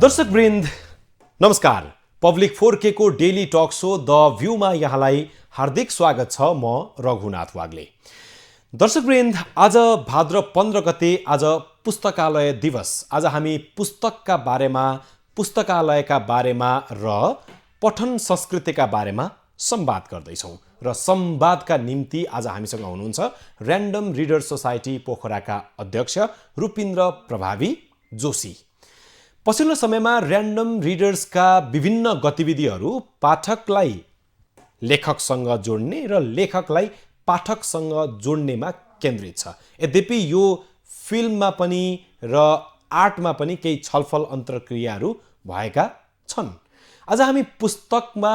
दर्शकवृन्द नमस्कार। Public 4K को daily talk show the भ्यूमा यहाँलाई हार्दिक स्वागत छ। म रघुनाथ वाग्ले। दर्शकवृन्द, आज भाद्र 15 गते आज पुस्तकालय दिवस। आज हामी पुस्तकका बारेमा, पुस्तकालयका बारेमा र पठन संस्कृतिका बारेमा संवाद गर्दैछौँ र संवादका निम्ति आज हामीसँग हुनुहुन्छ र्यान्डम रिडर सोसाइटी पोखराका अध्यक्ष रुपिन्द्र प्रभावी जोशी। पछिल्लो समयमा र्यान्डम रिडर्सका विभिन्न गतिविधिहरू पाठकलाई लेखकसँग जोड्ने र लेखकलाई पाठकसँग जोड्नेमा केन्द्रित छ। यद्यपि यो फिल्ममा पनि र आर्टमा पनि केही छलफल अन्तर्क्रियाहरू भएका छन्। आज हामी पुस्तकमा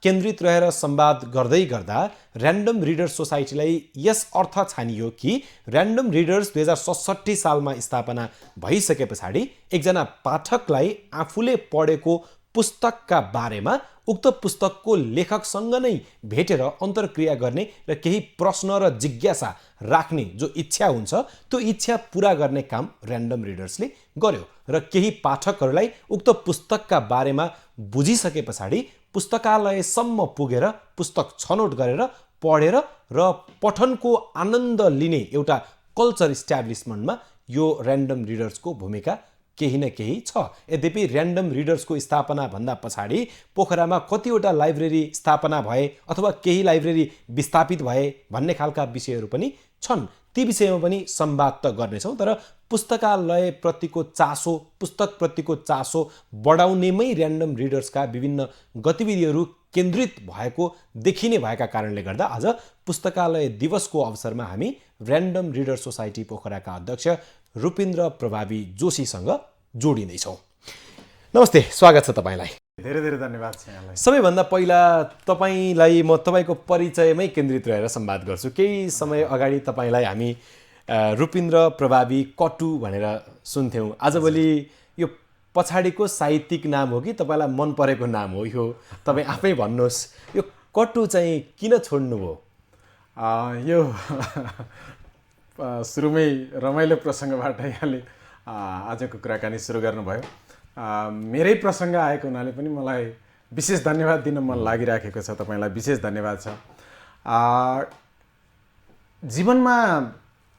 केन्द्रित रहेर संवाद गर्दै गर्दा र्यान्डम रिडर्स सोसाइटीलाई यस अर्थ छानियो कि र्यान्डम रिडर्स 2067 सालमा स्थापना भइसके पछाडि एकजना पाठकलाई आफूले पढेको पुस्तकका बारेमा उक्त पुस्तकको लेखकसँग नै भेटेर अन्तर्क्रिया गर्ने र केही प्रश्न र जिज्ञासा राख्ने जो इच्छा हुन्छ त्यो इच्छा पूरा गर्ने काम र्यान्डम रिडर्सले गर्यो र केही पाठकहरूलाई उक्त पुस्तकका बारेमा बुझिसके पछाडि पुस्तकालयसम्म पुगेर पुस्तक छनौट गरेर पढेर र पठनको आनन्द लिने एउटा कल्चर इस्ट्याब्लिसमेन्टमा यो र्यान्डम रिडर्सको भूमिका केही न केही छ। यद्यपि र्यान्डम रिडर्सको स्थापना भन्दा पछाडि पोखरामा कतिवटा लाइब्रेरी स्थापना भए अथवा केही लाइब्रेरी विस्थापित भए भन्ने खालका विषयहरू पनि छन्। ती विषयमा पनि संवाद त गर्नेछौँ, तर पुस्तकालय प्रतिको चासो, पुस्तक प्रतिको चासो बढाउनेमै र्यान्डम रिडर्सका विभिन्न गतिविधिहरू केन्द्रित भएको देखिने भएका कारणले गर्दा आज पुस्तकालय दिवसको अवसरमा हामी र्यान्डम रिडर सोसाइटी पोखराका अध्यक्ष रुपिन्द्र प्रभावी जोशीसँग जोडिँदैछौँ। नमस्ते, स्वागत छ तपाईँलाई। धेरै धेरै धन्यवाद छ यहाँलाई। सबैभन्दा पहिला तपाईँलाई म तपाईँको परिचयमै केन्द्रित रहेर संवाद गर्छु। केही समय अगाडि तपाईँलाई हामी रुपिन्द्र प्रभावी कटु भनेर सुन्थ्यौँ। आजभोलि यो पछाडिको साहित्यिक नाम हो कि तपाईँलाई मन परेको नाम हो? यो तपाईँ आफै भन्नुहोस्, यो कटु चाहिँ किन छोड्नुभयो? यो सुरुमै रमाइलो प्रसङ्गबाट यहाँले आजको कुराकानी सुरु गर्नुभयो। मेरै प्रसङ्ग आएको हुनाले पनि मलाई विशेष धन्यवाद दिन मन लागिराखेको छ। तपाईँलाई विशेष धन्यवाद छ। जीवनमा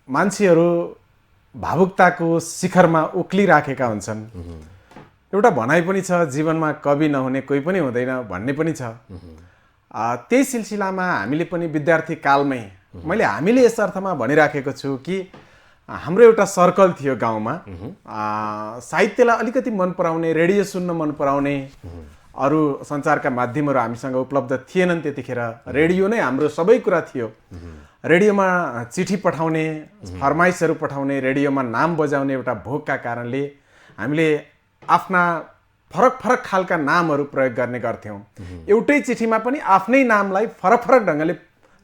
मान्छेहरू भावुकताको शिखरमा उक्लिराखेका हुन्छन्। एउटा भनाइ पनि छ, जीवनमा कवि नहुने कोही पनि हुँदैन भन्ने पनि छ। त्यही सिलसिलामा हामीले पनि विद्यार्थी कालमै हामीले यस अर्थमा भनिराखेको छु कि हाम्रो एउटा सर्कल थियो गाउँमा, साहित्यलाई अलिकति मन पराउने, रेडियो सुन्न मन पराउने, अरू सञ्चारका माध्यमहरू हामीसँग उपलब्ध थिएनन् त्यतिखेर। रेडियो नै हाम्रो सबै कुरा थियो। रेडियोमा चिठी पठाउने, फरमाइसहरू पठाउने, रेडियोमा नाम बजाउने एउटा भोकका कारणले हामीले आफ्ना फरक फरक खालका नामहरू प्रयोग गर्ने गर्थ्यौँ। एउटै चिठीमा पनि आफ्नै नामलाई फरक फरक ढङ्गले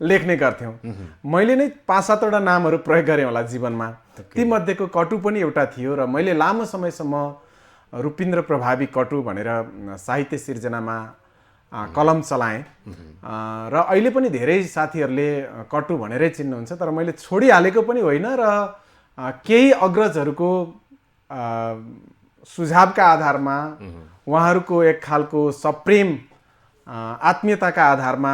लेख्ने गर्थ्यौँ। मैले नै 5-7वटा नामहरू प्रयोग गरेँ होला जीवनमा। ती मध्येको कटु पनि एउटा थियो र मैले लामो समयसम्म रुपिन्द्र प्रभावी कटु भनेर साहित्य सिर्जनामा कलम चलाएँ र अहिले पनि धेरै साथीहरूले कटु भनेरै चिन्नुहुन्छ। तर मैले छोडिहालेको पनि होइन र केही अग्रजहरूको सुझावका आधारमा, उहाँहरूको एक खालको सप्रेम आत्मीयताका आधारमा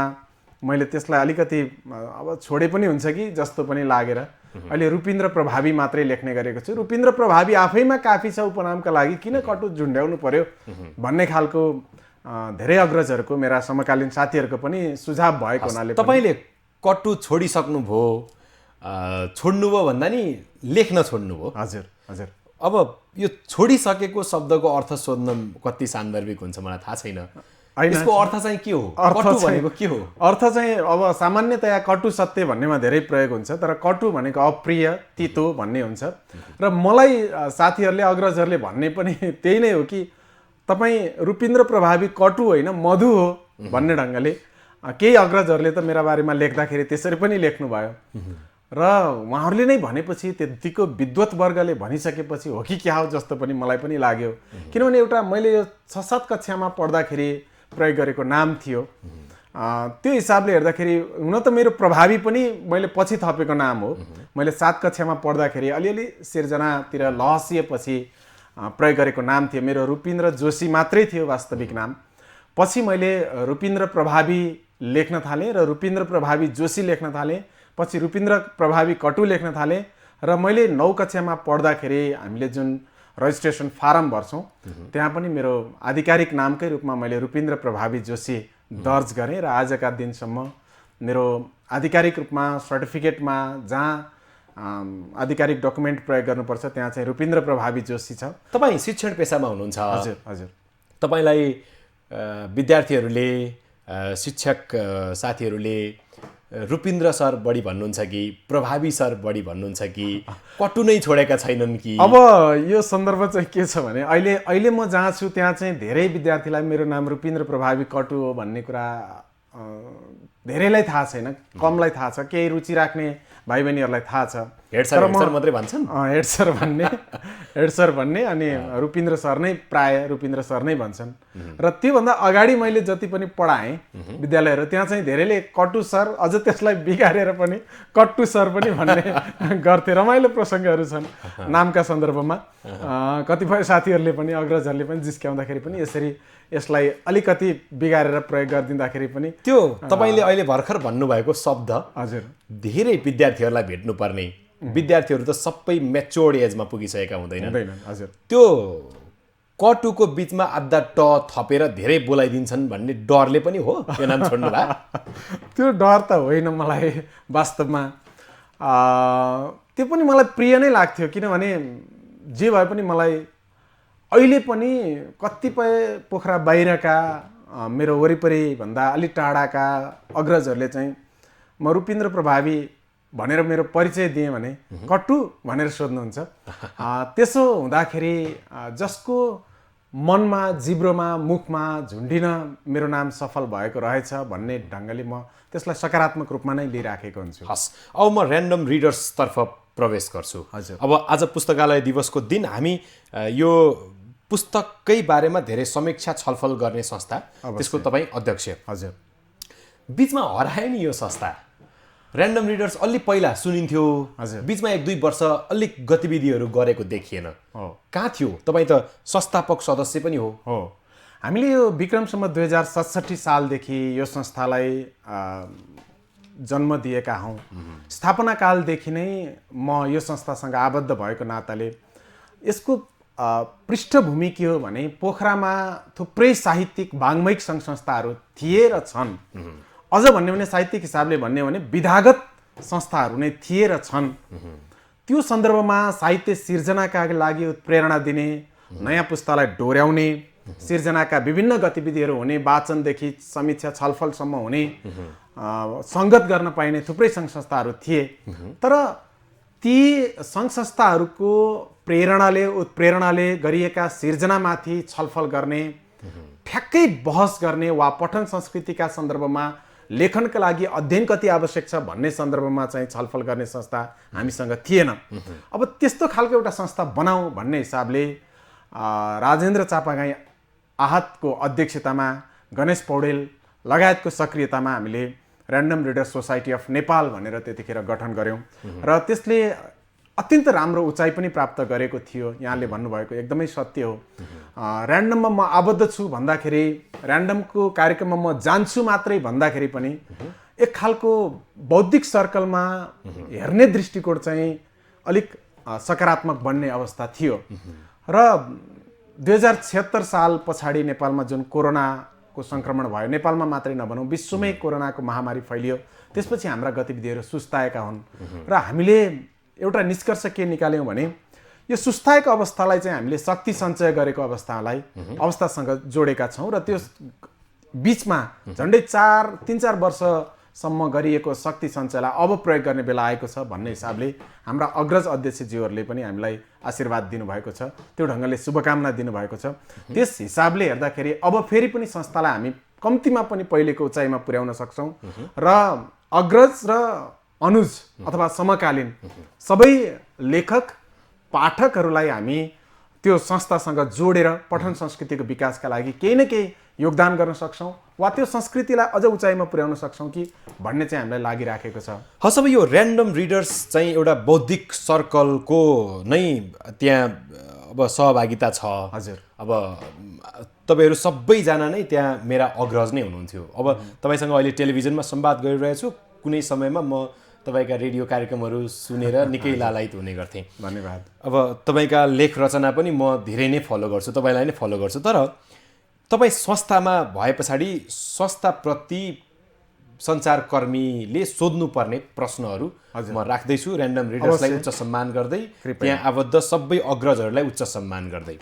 मैले त्यसलाई अलिकति अब छोडे पनि हुन्छ कि जस्तो पनि लागेर अहिले रुपिन्द्र प्रभावी मात्रै लेख्ने गरेको छु। रुपिन्द्र प्रभावी आफैमा काफी छ उपनामका लागि, किन कटु झुन्ड्याउनु पर्यो भन्ने खालको धेरै अग्रजहरूको, मेरा समकालीन साथीहरूको पनि सुझाव भएको हुनाले। तपाईँले कटु छोडिसक्नुभयो, छोड्नुभयो भन्दा नि लेख्न छोड्नुभयो। हजुर हजुर। अब यो छोडिसकेको शब्दको अर्थ सोध्न कति सान्दर्भिक हुन्छ मलाई थाहा छैन। यसको अर्थ चाहिँ के हो? कटु भनेको के हो? अर्थ चाहिँ अब सामान्यतया कटु सत्य भन्नेमा धेरै प्रयोग हुन्छ, तर कटु भनेको अप्रिय, तितो भन्ने हुन्छ। र मलाई साथीहरूले, अग्रजहरूले भन्ने पनि त्यही नै हो कि तपाईँ रुपिन्द्र प्रभावी कटु होइन मधु हो भन्ने ढङ्गले। केही अग्रजहरूले त मेरा बारेमा लेख्दाखेरि त्यसरी पनि लेख्नुभयो र उहाँहरूले नै भनेपछि, त्यतिको विद्वत वर्गले भनिसकेपछि हो कि क्या हो जस्तो पनि मलाई पनि लाग्यो। किनभने एउटा मैले यो 6-7 कक्षामा पढ्दाखेरि प्रयोग गरेको नाम थियो। त्यो हिसाबले हेर्दाखेरि हुन त मेरो प्रभावी पनि मैले पछि थपेको नाम हो। मैले 7 कक्षामा पढ्दाखेरि अलिअलि सिर्जनातिर लहसिएपछि प्रयोग गरेको नाम थियो। मेरो रुपिन्द्र जोशी मात्रै थियो वास्तविक नाम। पछि मैले रुपिन्द्र प्रभावी लेख्न थालेँ र रुपिन्द्र प्रभावी जोशी लेख्न थालेँ। पछि रुपिन्द्र प्रभावी कटु लेख्न थालेँ र मैले 9 कक्षामा पढ्दाखेरि हामीले जुन रजिस्ट्रेसन फारम भर्छौँ त्यहाँ पनि मेरो आधिकारिक नामकै रूपमा मैले रुपिन्द्र प्रभावी जोशी दर्ज गरेँ र आजका दिनसम्म मेरो आधिकारिक रूपमा सर्टिफिकेटमा जहाँ आधिकारिक डकुमेन्ट प्रयोग गर्नुपर्छ त्यहाँ चाहिँ रुपिन्द्र प्रभावी जोशी छ। तपाईँ शिक्षण पेसामा हुनुहुन्छ। हजुर हजुर। तपाईँलाई विद्यार्थीहरूले शिक्षक साथीहरूले रुपिन्द्र सर बढी भन्नुहुन्छ कि प्रभावी सर बढी भन्नुहुन्छ कि कटु नै छोडेका छैनन् कि? अब यो सन्दर्भ चाहिँ के छ भने अहिले म जहाँ छु त्यहाँ चाहिँ धेरै विद्यार्थीलाई मेरो नाम रुपिन्द्र प्रभावी कटु हो भन्ने कुरा धेरैलाई थाहा छैन, कमलाई थाहा छ। केही रुचि राख्ने भाइ बहिनीहरूलाई थाहा छ। हेड सर मात्रै भन्छन्। हेड सर भन्ने अनि रुपिन्द्र सर नै प्राय रुपिन्द्र सर नै भन्छन्। र त्योभन्दा अगाडि मैले जति पनि पढाएँ विद्यालयहरू त्यहाँ चाहिँ धेरैले कटु सर, अझ त्यसलाई बिगारेर पनि कट्टु सर पनि भन्ने गर्थे। रमाइलो प्रसङ्गहरू छन् नामका सन्दर्भमा। कतिपय साथीहरूले पनि अग्रजहरूले पनि जिस्क्याउँदाखेरि पनि यसलाई अलिकति बिगारेर प्रयोग गरिदिँदाखेरि पनि त्यो तपाईँले अहिले भर्खर भन्नुभएको शब्द हजुर धेरै विद्यार्थीहरूलाई भेट्नुपर्ने। विद्यार्थीहरू त सबै मेच्योर्ड एजमा पुगिसकेका हुँदैनन्। हजुर। त्यो कटुको बिचमा आधा ट थपेर धेरै बोलाइदिन्छन् भन्ने डरले पनि हो यो नाम छोड्नु भए? त्यो डर त होइन मलाई वास्तवमा। त्यो पनि मलाई प्रिय नै लाग्थ्यो, किनभने जे भए पनि मलाई अहिले पनि कतिपय पोखरा बाहिरका मेरो वरिपरि भन्दा अलि टाढाका अग्रजहरूले चाहिँ म रुपिन्द्र प्रभावी भनेर मेरो परिचय दिएँ भने कट्टु भनेर सोध्नुहुन्छ। त्यसो हुँदाखेरि जसको मनमा, जिब्रोमा, मुखमा झुन्डिन मेरो नाम सफल भएको रहेछ भन्ने ढङ्गले म त्यसलाई सकारात्मक रूपमा नै लिइराखेको हुन्छु। हस्, अब म ऱ्यान्डम रिडर्सतर्फ प्रवेश गर्छु। हजुर। अब आज पुस्तकालय दिवसको दिन हामी यो पुस्तककै बारेमा धेरै समीक्षा छलफल गर्ने संस्था, त्यसको तपाईँ अध्यक्ष। हजुर। बिचमा हरायो नि यो संस्था। ऱ्यान्डम रिडर्स अलि पहिला सुनिन्थ्यो, बिचमा 1-2 वर्ष अलिक गतिविधिहरू गरेको देखिएन। कहाँ थियो? तपाईँ त संस्थापक सदस्य पनि हो। हामीले यो विक्रमसम्म 2067 सालदेखि यो संस्थालाई जन्म दिएका हौँ। स्थापना कालदेखि नै म यो संस्थासँग आबद्ध भएको नाताले यसको पृष्ठभूमि के हो भने पोखरामा थुप्रै साहित्यिक वाङ्मयिक सङ्घ संस्थाहरू थिए र छन्। अझ भन्ने भने साहित्यिक हिसाबले भन्ने हो भने विधागत संस्थाहरू नै थिए र छन्। त्यो सन्दर्भमा साहित्य सिर्जनाका लागि उत्प्रेरणा दिने, नयाँ पुस्तालाई डोर्याउने, सिर्जनाका विभिन्न गतिविधिहरू हुने, वाचनदेखि समीक्षा छलफलसम्म हुने, सङ्गत गर्न पाइने थुप्रै सङ्घ संस्थाहरू थिए। तर ती सङ्घ संस्थाहरूको प्रेरणाले, उत्प्रेरणाले गरिएका सिर्जनामाथि छलफल गर्ने, ठ्याक्कै बहस गर्ने वा पठन संस्कृतिका सन्दर्भमा लेखनका लागि अध्ययन कति आवश्यक छ भन्ने सन्दर्भमा चाहिँ छलफल गर्ने संस्था हामीसँग थिएन। अब त्यस्तो खालको एउटा संस्था बनाऊ भन्ने हिसाबले राजेन्द्र चापागाई आहतको अध्यक्षतामा, गणेश पौडेल लगायतको सक्रियतामा हामीले random reader society of Nepal भनेर त्यतिखेर गठन गऱ्यौँ र त्यसले अत्यन्त राम्रो उचाइ पनि प्राप्त गरेको थियो। यहाँले भन्नुभएको एकदमै सत्य हो। ऱ्यान्डममा म आबद्ध छु भन्दाखेरि, ऱ्यान्डमको कार्यक्रममा म जान्छु मात्रै भन्दाखेरि पनि एक खालको बौद्धिक सर्कलमा हेर्ने दृष्टिकोण चाहिँ अलिक सकारात्मक बन्ने अवस्था थियो। र 2076 साल पछाडि नेपालमा जुन कोरोनाको सङ्क्रमण भयो, नेपालमा मात्रै नभनौँ विश्वमै कोरोनाको महामारी फैलियो, त्यसपछि हाम्रा गतिविधिहरू सुस्ताएका हुन् र हामीले एउटा निष्कर्ष के निकाल्यौँ भने यो सुस्ताएको अवस्थालाई चाहिँ हामीले शक्ति सञ्चय गरेको अवस्थासँग जोडेका छौँ र त्यो बिचमा झन्डै 3-4 वर्षसम्म गरिएको शक्ति सञ्चयलाई अब प्रयोग गर्ने बेला आएको छ भन्ने हिसाबले हाम्रा अग्रज अध्यक्षज्यूहरूले पनि हामीलाई आशीर्वाद दिनुभएको छ, त्यो ढङ्गले शुभकामना दिनुभएको छ। त्यस हिसाबले हेर्दाखेरि अब फेरि पनि संस्थालाई हामी कम्तीमा पनि पहिलेको उचाइमा पुर्याउन सक्छौँ र अग्रज र अनुज अथवा समकालीन सबै लेखक पाठकहरूलाई हामी त्यो संस्थासँग जोडेर पठन संस्कृतिको विकासका लागि केही न केही योगदान गर्न सक्छौँ वा त्यो संस्कृतिलाई अझ उचाइमा पुर्याउन सक्छौँ कि भन्ने चाहिँ हामीलाई लागिराखेको छ। हस्, अब यो ऱ्यान्डम रिडर्स चाहिँ एउटा बौद्धिक सर्कलको नै त्यहाँ अब सहभागिता छ। हजुर। अब तपाईँहरू सबैजना नै त्यहाँ मेरा अग्रज नै हुनुहुन्थ्यो। अब तपाईँसँग अहिले टेलिभिजनमा संवाद गरिरहेछु, कुनै समयमा म तपाईँका रेडियो कार्यक्रमहरू सुनेर निकै लालायित हुने गर्थेँ। धन्यवाद। अब तपाईँका लेख रचना पनि म धेरै नै फलो गर्छु, तपाईँलाई नै फलो गर्छु। तर तपाईँ संस्थामा भए पछाडि संस्थाप्रति सञ्चारकर्मीले सोध्नुपर्ने प्रश्नहरू म राख्दैछु, ऱ्यान्डम रिडर्सलाई उच्च सम्मान गर्दै, त्यहाँ आबद्ध सबै अग्रजहरूलाई उच्च सम्मान गर्दै।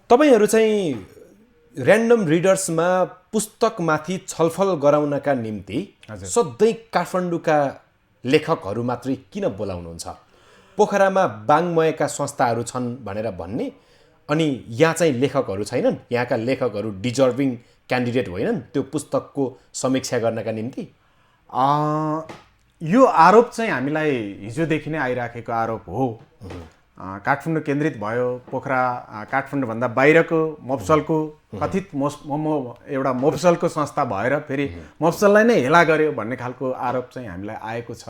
तपाईँहरू चाहिँ ऱ्यान्डम रिडर्समा पुस्तकमाथि छलफल गराउनका निम्ति सधैँ काठमाडौँका लेखकहरू मात्रै किन बोलाउनुहुन्छ? पोखरामा वाङ्मयका संस्थाहरू छन् भनेर भन्ने, अनि यहाँ चाहिँ लेखकहरू छैनन्, यहाँका लेखकहरू डिजर्भिङ क्यान्डिडेट होइनन् त्यो पुस्तकको समीक्षा गर्नका निम्ति? यो आरोप चाहिँ हामीलाई हिजोदेखि नै आइराखेको आरोप हो। काठमाडौँ केन्द्रित भयो, पोखरा काठमाडौँभन्दा बाहिरको मफसलको कथित एउटा मफसलको संस्था भएर फेरि मफसललाई नै हेला गर्यो भन्ने खालको आरोप चाहिँ हामीलाई आएको छ।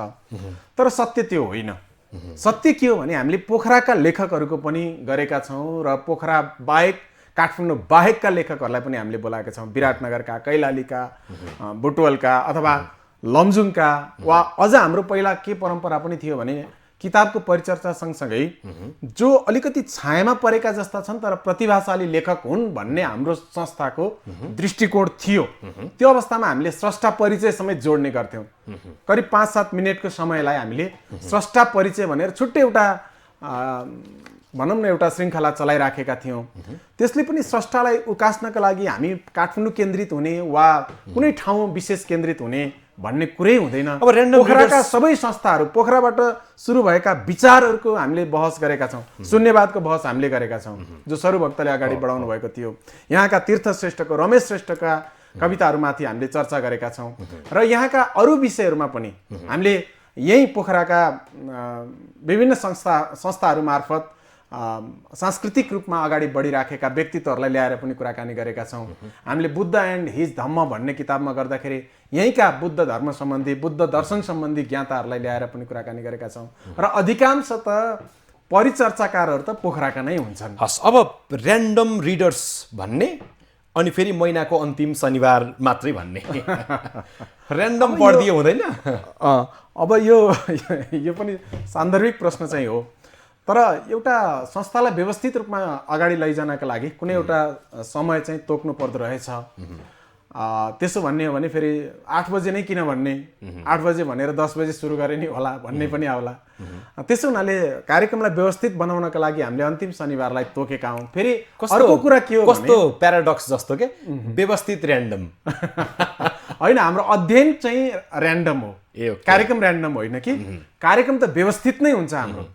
तर सत्य त्यो होइन। सत्य के हो भने हामीले पोखराका लेखकहरूको पनि गरेका छौँ र पोखरा बाहेक काठमाडौँ बाहेकका लेखकहरूलाई पनि हामीले बोलाएका छौँ। विराटनगरका, कैलालीका, बुटवलका अथवा लमजुङका, वा अझ हाम्रो पहिला के परम्परा पनि थियो भने किताबको परिचर्चा सँगसँगै जो अलिकति छायामा परेका जस्ता छन् तर प्रतिभाशाली लेखक हुन् भन्ने हाम्रो संस्थाको दृष्टिकोण थियो। त्यो अवस्थामा हामीले स्रष्टा परिचय समेत जोड्ने गर्थ्यौँ। करिब 5-7 मिनटको समयलाई हामीले स्रष्टा परिचय भनेर छुट्टै एउटा भनौँ न एउटा श्रृङ्खला चलाइराखेका थियौँ। त्यसले पनि स्रष्टालाई उकास्नका लागि हामी काठमाडौँ केन्द्रित हुने वा कुनै ठाउँ विशेष केन्द्रित हुने भन्ने कुरै हुँदैन। अब पोखराका सबै संस्थाहरू, पोखराबाट सुरु भएका विचारहरूको हामीले बहस गरेका छौँ। शून्यवादको बहस हामीले गरेका छौँ जो सरूभक्तले अगाडि बढाउनु भएको थियो। यहाँका तीर्थ श्रेष्ठको, रमेश श्रेष्ठका कविताहरूमाथि हामीले चर्चा गरेका छौँ र यहाँका अरू विषयहरूमा पनि हामीले यही पोखराका विभिन्न संस्थाहरू मार्फत सांस्कृतिक रूपमा अगाडि बढिराखेका व्यक्तित्वहरूलाई ल्याएर पनि कुराकानी गरेका छौँ। हामीले बुद्ध एन्ड हिज धम्म भन्ने किताबमा गर्दाखेरि यहीँका बुद्ध धर्म सम्बन्धी, बुद्ध दर्शन सम्बन्धी ज्ञाताहरूलाई ल्याएर पनि कुराकानी गरेका छौँ र अधिकांश त परिचर्चाकारहरू त पोखराका नै हुन्छन्। हस्, अब ऱ्यान्डम रिडर्स भन्ने अनि फेरि महिनाको अन्तिम शनिबार मात्रै भन्ने ऱ्यान्डम पढिदियो हुँदैन? अब यो पनि सान्दर्भिक प्रश्न चाहिँ हो। तर एउटा संस्थालाई व्यवस्थित रूपमा अगाडि लैजानका लागि कुनै एउटा समय चाहिँ तोक्नु पर्दो रहेछ। त्यसो भन्ने हो भने फेरि 8 बजे नै किन भन्ने, 8 बजे भनेर 10 बजे सुरु गरे नि होला भन्ने पनि आउला। त्यसो हुनाले कार्यक्रमलाई व्यवस्थित बनाउनका लागि हामीले अन्तिम शनिबारलाई तोकेका हौँ। फेरि अर्को कुरा के हो, कस्तो प्याराडक्स जस्तो के व्यवस्थित ऱ्यान्डम होइन, हाम्रो अध्ययन चाहिँ ऱ्यान्डम हो, कार्यक्रम ऱ्यान्डम होइन कि कार्यक्रम त व्यवस्थित नै हुन्छ हाम्रो।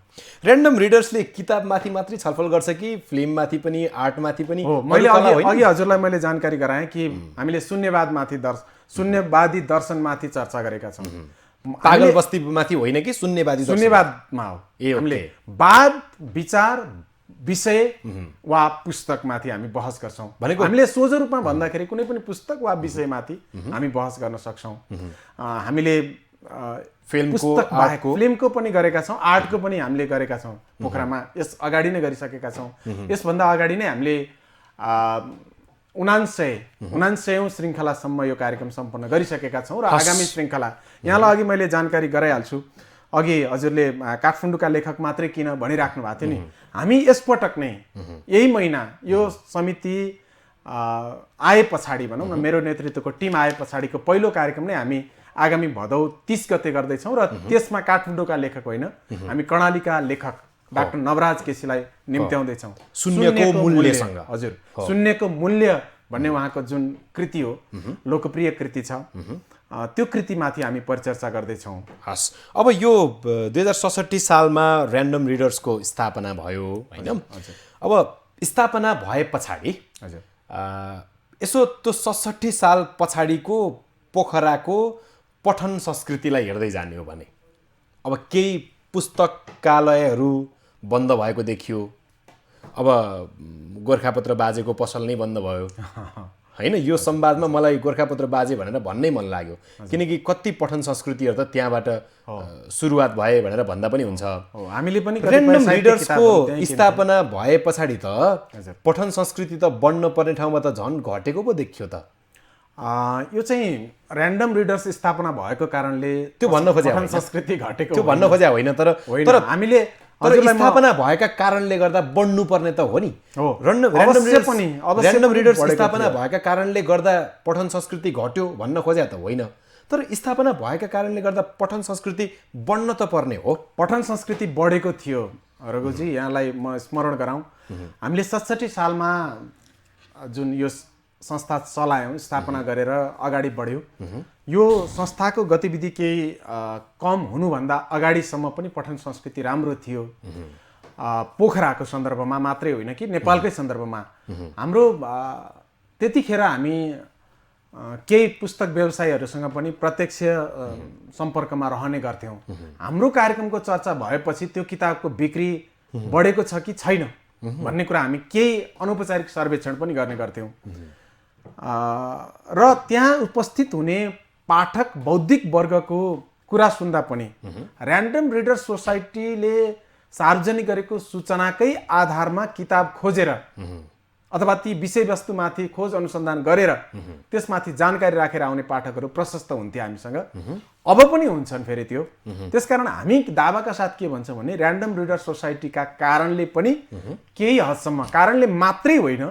ऱ्यान्डम रिडर्सले किताबमाथि मात्रै छलफल गर्छ कि फिल्ममाथि पनि, आर्टमाथि पनि? मैले अघि हजुरलाई मैले जानकारी गराएँ कि हामीले शून्यवादी दर्शनमाथि चर्चा गरेका छौँ। पागल बस्तीमाथि होइन कि शून्यवादमा हो। हामीले वाद, विचार, विषय वा पुस्तकमाथि हामी बहस गर्छौँ। हामीले सोझो रूपमा भन्दाखेरि कुनै पनि पुस्तक वा विषयमाथि हामी बहस गर्न सक्छौँ। हामीले फिल्मको पनि गरेका छौँ, आर्टको पनि हामीले गरेका छौँ पोखरामा। यस अगाडि नै गरिसकेका छौँ। यसभन्दा अगाडि नै हामीले 79औं श्रृङ्खलासम्म यो कार्यक्रम सम्पन्न गरिसकेका छौँ र आगामी श्रृङ्खला यहाँलाई अघि मैले जानकारी गराइहाल्छु। अघि हजुरले काठमाडौँका लेखक मात्रै किन भनिराख्नु भएको थियो नि, हामी यसपटक नै यही महिना यो समिति आए पछाडि, भनौँ न मेरो नेतृत्वको टिम आए पछाडिको पहिलो कार्यक्रम नै हामी आगामी भदौ 30 गते गर्दैछौँ र त्यसमा काठमाडौँका लेखक होइन, हामी कर्णालीका लेखक डाक्टर नवराज केसीलाई निम्त्याउँदैछौँ। शून्यको मूल्यसँग। हजुर, शून्यको मूल्य भन्ने उहाँको जुन कृति हो, लोकप्रिय कृति छ, त्यो कृतिमाथि हामी परिचर्चा गर्दैछौँ। हस्, अब यो 2067 सालमा ऱ्यान्डम रिडर्सको स्थापना भयो होइन? अब स्थापना भए पछाडि यसो त्यो 67 साल पछाडिको पोखराको पठन संस्कृतिलाई हेर्दै जाने हो भने अब केही पुस्तकालयहरू बन्द भएको देखियो। अब गोर्खापत्र बाजेको पसल नै बन्द भयो। होइन यो संवादमा मलाई गोर्खापत्र बाजे भनेर भन्नै मन लाग्यो किनकि कति पठन संस्कृतिहरू त त्यहाँबाट सुरुवात भए भनेर भन्दा पनि हुन्छ हामीले पनि र्यान्डम रिडर्सको स्थापना भए पछाडि त पठन संस्कृति त बढ्न पर्ने ठाउँमा त झन् घटेको पो देखियो त यो चाहिँ र्यान्डम रिडर्स स्थापना भएको कारणले त्यो भन्न खोजे पठन संस्कृति घटेको त्यो भन्न खोजे होइन तर हामीले स्थापना भएका कारणले गर्दा बढ्नु पर्ने त हो नि र्यान्डम रिडर्स स्थापना भएका कारणले गर्दा पठन संस्कृति घट्यो भन्न खोजे त होइन तर स्थापना भएका कारणले गर्दा पठन संस्कृति बढ्न त पर्ने हो पठन संस्कृति बढेको थियो रघुजी यहाँलाई म स्मरण गराउँ हामीले 67 सालमा जुन यो संस्था चलायौँ स्थापना गरेर अगाडि बढ्यो यो संस्थाको गतिविधि केही कम हुनुभन्दा अगाडिसम्म पनि पठन संस्कृति राम्रो थियो पोखराको सन्दर्भमा मात्रै होइन कि नेपालकै सन्दर्भमा हाम्रो त्यतिखेर हामी केही पुस्तक व्यवसायीहरूसँग पनि प्रत्यक्ष सम्पर्कमा रहने गर्थ्यौँ हाम्रो कार्यक्रमको चर्चा भएपछि त्यो किताबको बिक्री बढेको छ कि छैन भन्ने कुरा हामी केही अनौपचारिक सर्वेक्षण पनि गर्ने गर्थ्यौँ र त्यहाँ उपस्थित हुने पाठक बौद्धिक वर्गको कुरा सुन्दा पनि र्यान्डम रिडर सोसाइटीले सार्वजनिक गरेको सूचनाकै आधारमा किताब खोजेर अथवा ती विषयवस्तुमाथि खोज अनुसन्धान गरेर त्यसमाथि जानकारी राखेर आउने पाठकहरू प्रशस्त हुन्थे हामीसँग अब पनि हुन्छन् फेरि त्यो त्यसकारण हामी दावाका साथ के भन्छौँ भने र्यान्डम रिडर सोसाइटीका कारणले पनि केही हदसम्म कारणले मात्रै होइन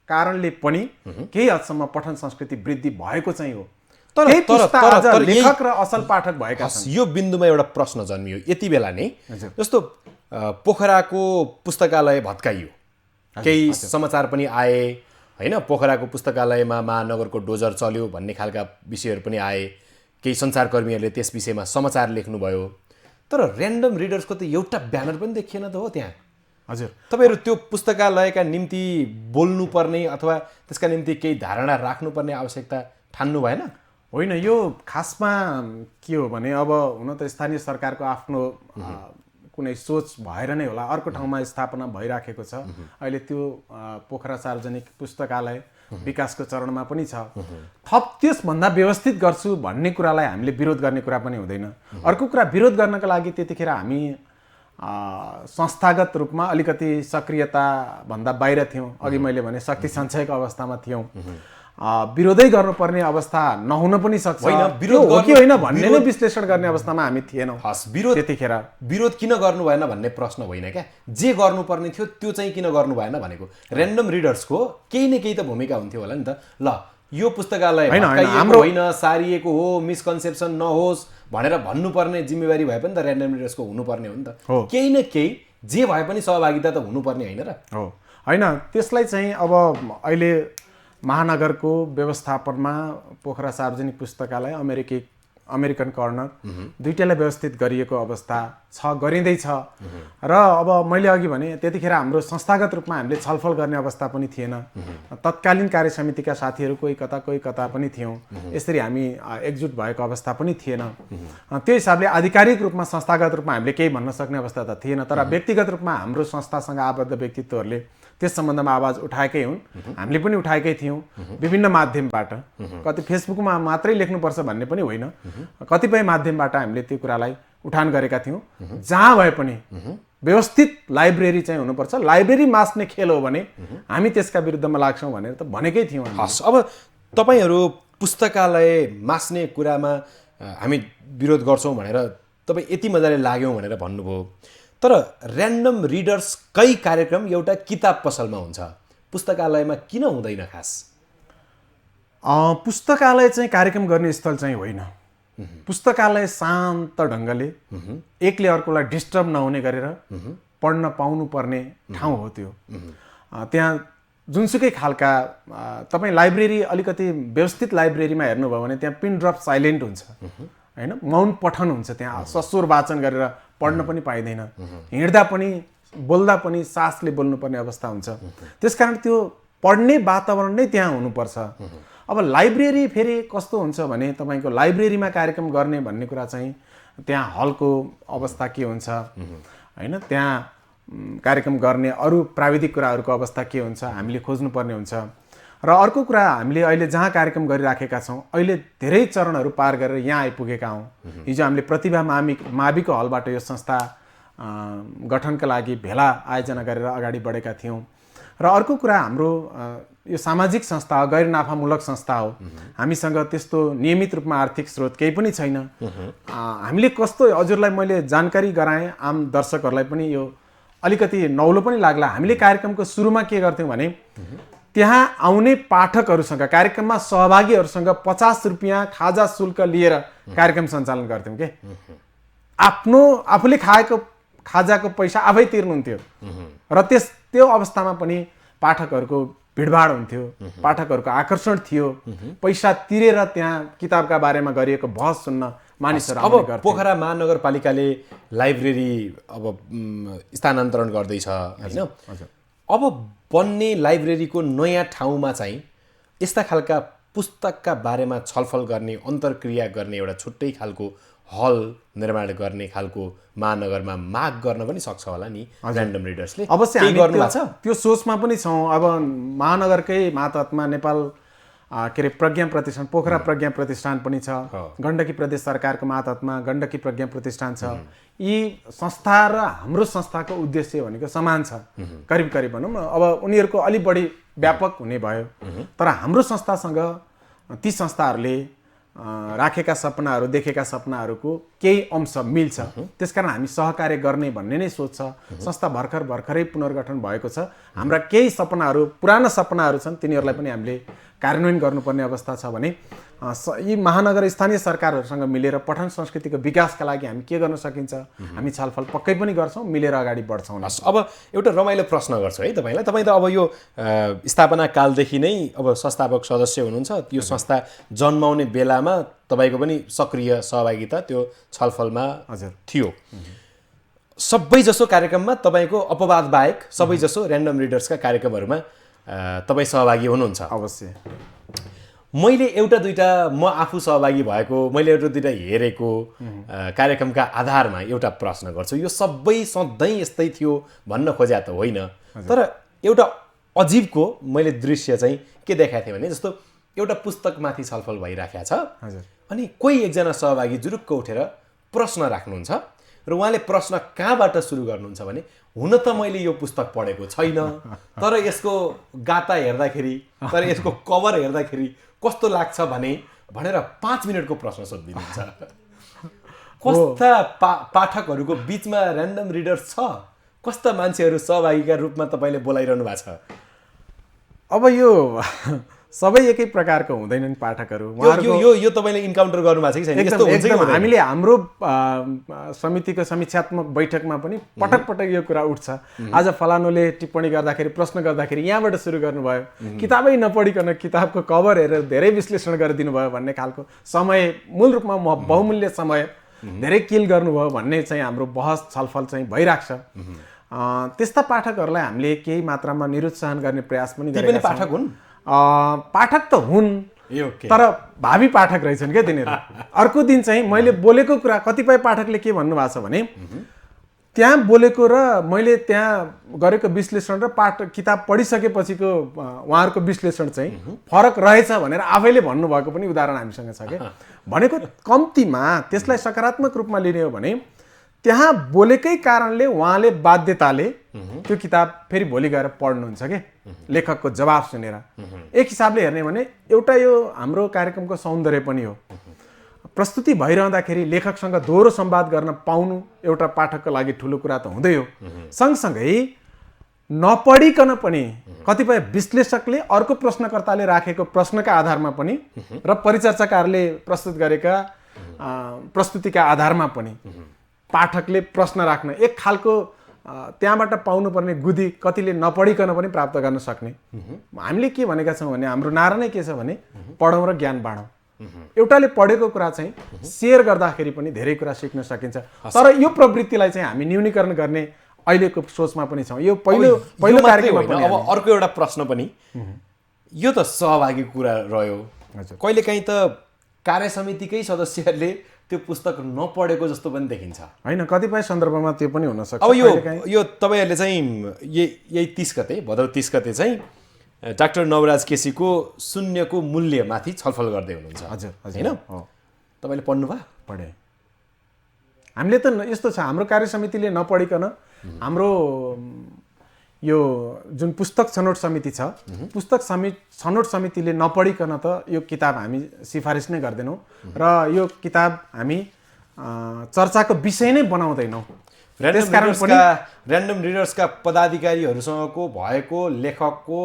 कारणले पनि केही हदसम्म पठन संस्कृति वृद्धि भएको चाहिँ हो तर लेखक र असल पाठक भएका छन् यो बिन्दुमा एउटा प्रश्न जन्मियो यति बेला नै जस्तो पोखराको पुस्तकालय भत्काइयो केही समाचार पनि आए होइन पोखराको पुस्तकालयमा महानगरको डोजर चल्यो भन्ने खालका विषयहरू पनि आए केही सञ्चारकर्मीहरूले त्यस विषयमा समाचार लेख्नुभयो तर र्यान्डम रिडर्सको त एउटा ब्यानर पनि देखिएन त हो त्यहाँ हजुर तपाईँहरू त्यो पुस्तकालयका निम्ति बोल्नुपर्ने अथवा त्यसका निम्ति केही धारणा राख्नुपर्ने आवश्यकता ठान्नु भएन होइन यो खासमा के हो भने अब हुन त स्थानीय सरकारको आफ्नो कुनै सोच भएर नै होला अर्को ठाउँमा स्थापना भइराखेको छ अहिले त्यो पोखरा सार्वजनिक पुस्तकालय विकासको चरणमा पनि छ थप त्यसभन्दा व्यवस्थित गर्छु भन्ने कुरालाई हामीले विरोध गर्ने कुरा पनि हुँदैन अर्को कुरा विरोध गर्नका लागि त्यतिखेर हामी संस्थागत रूपमा अलिकति सक्रियता भन्दा बाहिर थियौँ अघि मैले भने शक्ति सञ्चयको अवस्थामा थियौँ विरोधै गर्नुपर्ने अवस्था नहुन पनि सक्छ होइन भन्ने नै विश्लेषण गर्ने अवस्थामा हामी थिएनौँ त्यतिखेर विरोध किन गर्नु भएन भन्ने प्रश्न होइन क्या जे गर्नुपर्ने थियो त्यो चाहिँ किन गर्नु भएन भनेको र्यान्डम रिडर्सको केही न केही त भूमिका हुन्थ्यो होला नि त ल यो पुस्तकालय हाम्रो होइन सारिएको हो मिसकन्सेप्सन नहोस् भनेर भन्नुपर्ने जिम्मेवारी भए पनि त र्यान्डम रिडर्सको हुनुपर्ने हो नि त केही न केही जे भए पनि सहभागिता त हुनुपर्ने होइन र हो होइन त्यसलाई चाहिँ अब अहिले महानगरको व्यवस्थापनमा पोखरा सार्वजनिक पुस्तकालय अमेरिकन कर्नर दुईटैलाई व्यवस्थित गरिएको अवस्था छ गरिँदैछ र अब मैले अघि भने त्यतिखेर हाम्रो संस्थागत रूपमा हामीले छलफल गर्ने अवस्था पनि थिएन तत्कालीन कार्य समितिका साथीहरू कोही कता पनि थियौँ यसरी हामी एकजुट भएको अवस्था पनि थिएन त्यो हिसाबले आधिकारिक रूपमा संस्थागत रूपमा हामीले केही भन्न सक्ने अवस्था त थिएन तर व्यक्तिगत रूपमा हाम्रो संस्थासँग आबद्ध व्यक्तित्वहरूले त्यस सम्बन्धमा आवाज उठाएकै हुन् हामीले पनि उठाएकै थियौँ विभिन्न माध्यमबाट कति फेसबुकमा मात्रै लेख्नुपर्छ भन्ने पनि होइन कतिपय माध्यमबाट हामीले त्यो कुरालाई उठान गरेका थियौँ जहाँ भए पनि व्यवस्थित लाइब्रेरी चाहिँ हुनुपर्छ लाइब्रेरी मास्ने खेल हो भने हामी त्यसका विरुद्धमा लाग्छौँ भनेर त भनेकै थियौँ अब तपाईँहरू पुस्तकालय मास्ने कुरामा हामी विरोध गर्छौँ भनेर तपाईँ यति मजाले लाग्यौँ भनेर भन्नुभयो तर र्यान्डम रिडर्सकै कार्यक्रम एउटा किताब पसलमा हुन्छ पुस्तकालयमा किन हुँदैन खास पुस्तकालय चाहिँ कार्यक्रम गर्ने स्थल चाहिँ होइन पुस्तकालय शान्त ढङ्गले एकले अर्कोलाई डिस्टर्ब नहुने गरेर पढ्न पाउनु पर्ने ठाउँ हो त्यो त्यहाँ जुनसुकै खालका तपाईँ लाइब्रेरी अलिकति व्यवस्थित लाइब्रेरीमा हेर्नुभयो भने त्यहाँ पिन ड्रप साइलेन्ट हुन्छ होइन मौन पठन हुन्छ त्यहाँ सस्वर वाचन गरेर पढ्न पनि पाइँदैन हिँड्दा पनि बोल्दा पनि सासले बोल्नुपर्ने अवस्था हुन्छ त्यसकारण त्यो पढ्ने वातावरण नै त्यहाँ हुनुपर्छ अब लाइब्रेरी फेरि कस्तो हुन्छ भने तपाईँको लाइब्रेरीमा कार्यक्रम गर्ने भन्ने कुरा चाहिँ त्यहाँ हलको अवस्था के हुन्छ होइन त्यहाँ कार्यक्रम गर्ने अरू प्राविधिक कुराहरूको अवस्था के हुन्छ हामीले खोज्नुपर्ने हुन्छ र अर्को कुरा हामीले अहिले जहाँ कार्यक्रम गरिराखेका छौँ अहिले धेरै चरणहरू पार गरेर यहाँ आइपुगेका हौँ। हिजो हामीले प्रतिभा माविको हलबाट यो संस्था गठनका लागि भेला आयोजना गरेर अगाडि बढेका थियौँ। र अर्को कुरा हाम्रो यो सामाजिक संस्था हो, गैर नाफामूलक संस्था हो। हामीसँग त्यस्तो नियमित रूपमा आर्थिक स्रोत केही पनि छैन। हामीले कस्तो हजुरलाई मैले जानकारी गराएँ, आम दर्शकहरूलाई पनि यो अलिकति नौलो पनि लाग्ला। हामीले कार्यक्रमको सुरुमा के गर्थ्यौँ भने त्यहाँ आउने पाठकहरूसँग, कार्यक्रममा सहभागीहरूसँग 50 रुपियाँ खाजा शुल्क लिएर कार्यक्रम सञ्चालन गर्थ्यौँ के। आफूले खाएको खाजाको पैसा आफै तिर्नुहुन्थ्यो र त्यो अवस्थामा पनि पाठकहरूको भिडभाड हुन्थ्यो, पाठकहरूको आकर्षण थियो। पैसा तिरेर त्यहाँ किताबका बारेमा गरिएको बहस सुन्न मानिसहरू आउने गर्थे। अब पोखरा महानगरपालिकाले लाइब्रेरी अब स्थानान्तरण गर्दैछ हैन। अब बन्ने लाइब्रेरीको नयाँ ठाउँमा चाहिँ यस्ता खालका पुस्तकका बारेमा छलफल गर्ने, अन्तर्क्रिया गर्ने एउटा छुट्टै खालको हल निर्माण गर्ने खालको महानगरमा माग गर्न पनि सक्छ होला नि र्यान्डम रिडर्सले। अवश्य हामी गर्नु भएको छ त्यो सोचमा पनि छौँ। अब महानगरकै मातहतमा नेपाल के अरे प्रज्ञा प्रतिष्ठान, पोखरा प्रज्ञा प्रतिष्ठान पनि छ। गण्डकी प्रदेश सरकारको मातहतमा गण्डकी प्रज्ञा प्रतिष्ठान छ। यी संस्था र हाम्रो संस्थाको उद्देश्य भनेको समान छ, करिब करिब भनौँ न। अब उनीहरूको अलि बढी व्यापक हुने भयो, तर हाम्रो संस्थासँग ती संस्थाहरूले राखेका सपनाहरू, देखेका सपनाहरूको केही अंश मिल्छ। त्यसकारण हामी सहकार्य गर्ने भन्ने नै सोच छ। संस्था भर्खरै पुनर्गठन भएको छ। हाम्रा केही सपनाहरू, पुराना सपनाहरू छन्, तिनीहरूलाई पनि हामीले कार्यान्वयन गर्नुपर्ने अवस्था छ भने यी महानगर स्थानीय सरकारहरूसँग मिलेर पठन संस्कृतिको विकासका लागि हामी के गर्न सकिन्छ, हामी छलफल पक्कै पनि गर्छौँ, मिलेर अगाडि बढ्छौँ। अब एउटा रमाइलो प्रश्न गर्छु है तपाईँलाई। तपाईँ त अब यो स्थापना कालदेखि नै अब संस्थापक सदस्य हुनुहुन्छ। यो संस्था जन्माउने बेलामा तपाईँको पनि सक्रिय सहभागिता त्यो छलफलमा थियो। सबैजसो कार्यक्रममा तपाईँको अपवाद बाहेक सबैजसो र्यान्डम रिडर्सका कार्यक्रमहरूमा तपाईँ सहभागी हुनुहुन्छ। अवश्य। मैले एउटा दुईटा म आफू सहभागी भएको, मैले एउटा दुईटा हेरेको कार्यक्रमका आधारमा एउटा प्रश्न गर्छु। यो सबै सधैँ यस्तै थियो भन्न खोज्या त होइन, तर एउटा अजीबको मैले दृश्य चाहिँ के देखाएको थिएँ भने जस्तो एउटा पुस्तकमाथि छलफल भइराखेको छ अनि कोही एकजना सहभागी जुरुक्क उठेर प्रश्न राख्नुहुन्छ र उहाँले प्रश्न कहाँबाट सुरु गर्नुहुन्छ भने हुन त मैले यो पुस्तक पढेको छैन, तर यसको गाता हेर्दाखेरि, तर यसको कभर हेर्दाखेरि कस्तो लाग्छ भनेर 5 मिनटको प्रश्न सोधिदिनुहुन्छ। कस्ता पाठकहरूको बिचमा र्यान्डम रिडर्स छ, कस्ता मान्छेहरू सहभागीका रूपमा तपाईँले बोलाइरहनु भएको छ। अब यो सबै एकै प्रकारको हुँदैनन् पाठकहरू। यो तपाईँले इन्काउन्टर गर्नुभएको छ कि छैन? यस्तो हुन्छ कि हुँदैन? हामीले हाम्रो समितिको समीक्षात्मक बैठकमा पनि पटक पटक यो कुरा उठ्छ। आज फलानुले टिप्पणी गर्दाखेरि, प्रश्न गर्दाखेरि यहाँबाट सुरु गर्नुभयो, किताबै नपढिकन किताबको कभर हेरेर धेरै विश्लेषण गरिदिनु भयो भन्ने खालको समय, मूल रूपमा बहुमूल्य समय धेरै किल गर्नुभयो भन्ने चाहिँ हाम्रो बहस छलफल चाहिँ भइरहेको छ। त्यस्ता पाठकहरूलाई हामीले केही मात्रामा निरुत्साहन गर्ने प्रयास पनि गरेका छौँ। पाठक हुन्, पाठक त हुन्, तर भावी पाठक रहेछन् क्या तिनीहरू। अर्को दिन चाहिँ मैले बोलेको कुरा कतिपय पाठकले के भन्नुभएको छ भने त्यहाँ बोलेको र मैले त्यहाँ गरेको विश्लेषण र किताब पढिसकेपछिको उहाँहरूको विश्लेषण चाहिँ फरक रहेछ भनेर आफैले भन्नुभएको पनि उदाहरण हामीसँग छ क्या। भनेको कम्तीमा त्यसलाई सकारात्मक रूपमा लिने हो भने त्यहाँ बोलेकै कारणले उहाँले बाध्यताले त्यो किताब फेरि भोलि गएर पढ्नुहुन्छ के, लेखकको जवाफ सुनेर। एक हिसाबले हेर्ने भने एउटा यो हाम्रो कार्यक्रमको सौन्दर्य पनि हो। प्रस्तुति भइरहँदाखेरि लेखकसँग दोहोरो संवाद गर्न पाउनु एउटा पाठकको लागि ठुलो कुरा त हुँदै हो। सँगसँगै नपढिकन पनि कतिपय विश्लेषकले अर्को प्रश्नकर्ताले राखेको प्रश्नका आधारमा पनि र परिचर्चाकारले प्रस्तुत गरेका प्रस्तुतिका आधारमा पनि पाठकले प्रश्न राख्न एक खालको त्यहाँबाट पाउनुपर्ने गुदी कतिले नपढिकन पनि प्राप्त गर्न सक्ने। हामीले के भनेका छौँ भने हाम्रो नारा नै के छ भने पढौँ र ज्ञान बाँडौँ। एउटाले पढेको कुरा चाहिँ सेयर गर्दाखेरि पनि धेरै कुरा सिक्न सकिन्छ। तर यो प्रवृत्तिलाई चाहिँ हामी न्यूनीकरण गर्ने अहिलेको सोचमा पनि छौँ। यो पहिलो कार्यक्रममा पनि अब अर्को एउटा प्रश्न पनि, यो त सहभागी कुरा रह्यो, कहिलेकाहीँ त कार्य समितिकै सदस्यहरूले त्यो पुस्तक नपढेको जस्तो पनि देखिन्छ होइन? कतिपय सन्दर्भमा त्यो पनि हुनसक्छ। अब यो तपाईँहरूले चाहिँ यही 30 गते, भदौ 30 गते चाहिँ डाक्टर नवराज केसीको शून्यको मूल्यमाथि छलफल गर्दै हुनुहुन्छ हजुर हैन तपाईले पढ्नुभयो पढे हामीले त यस्तो छ हाम्रो कार्य समितिले नपढिकन हाम्रो यो जुन पुस्तक छनौट समिति छ पुस्तक छनौट समितिले नपढिकन त यो किताब हामी सिफारिस नै गर्दैनौँ र यो किताब हामी चर्चाको विषय नै बनाउँदैनौँ। ऱ्यान्डम रिडर्सका पदाधिकारीहरूसँगको भएको लेखकको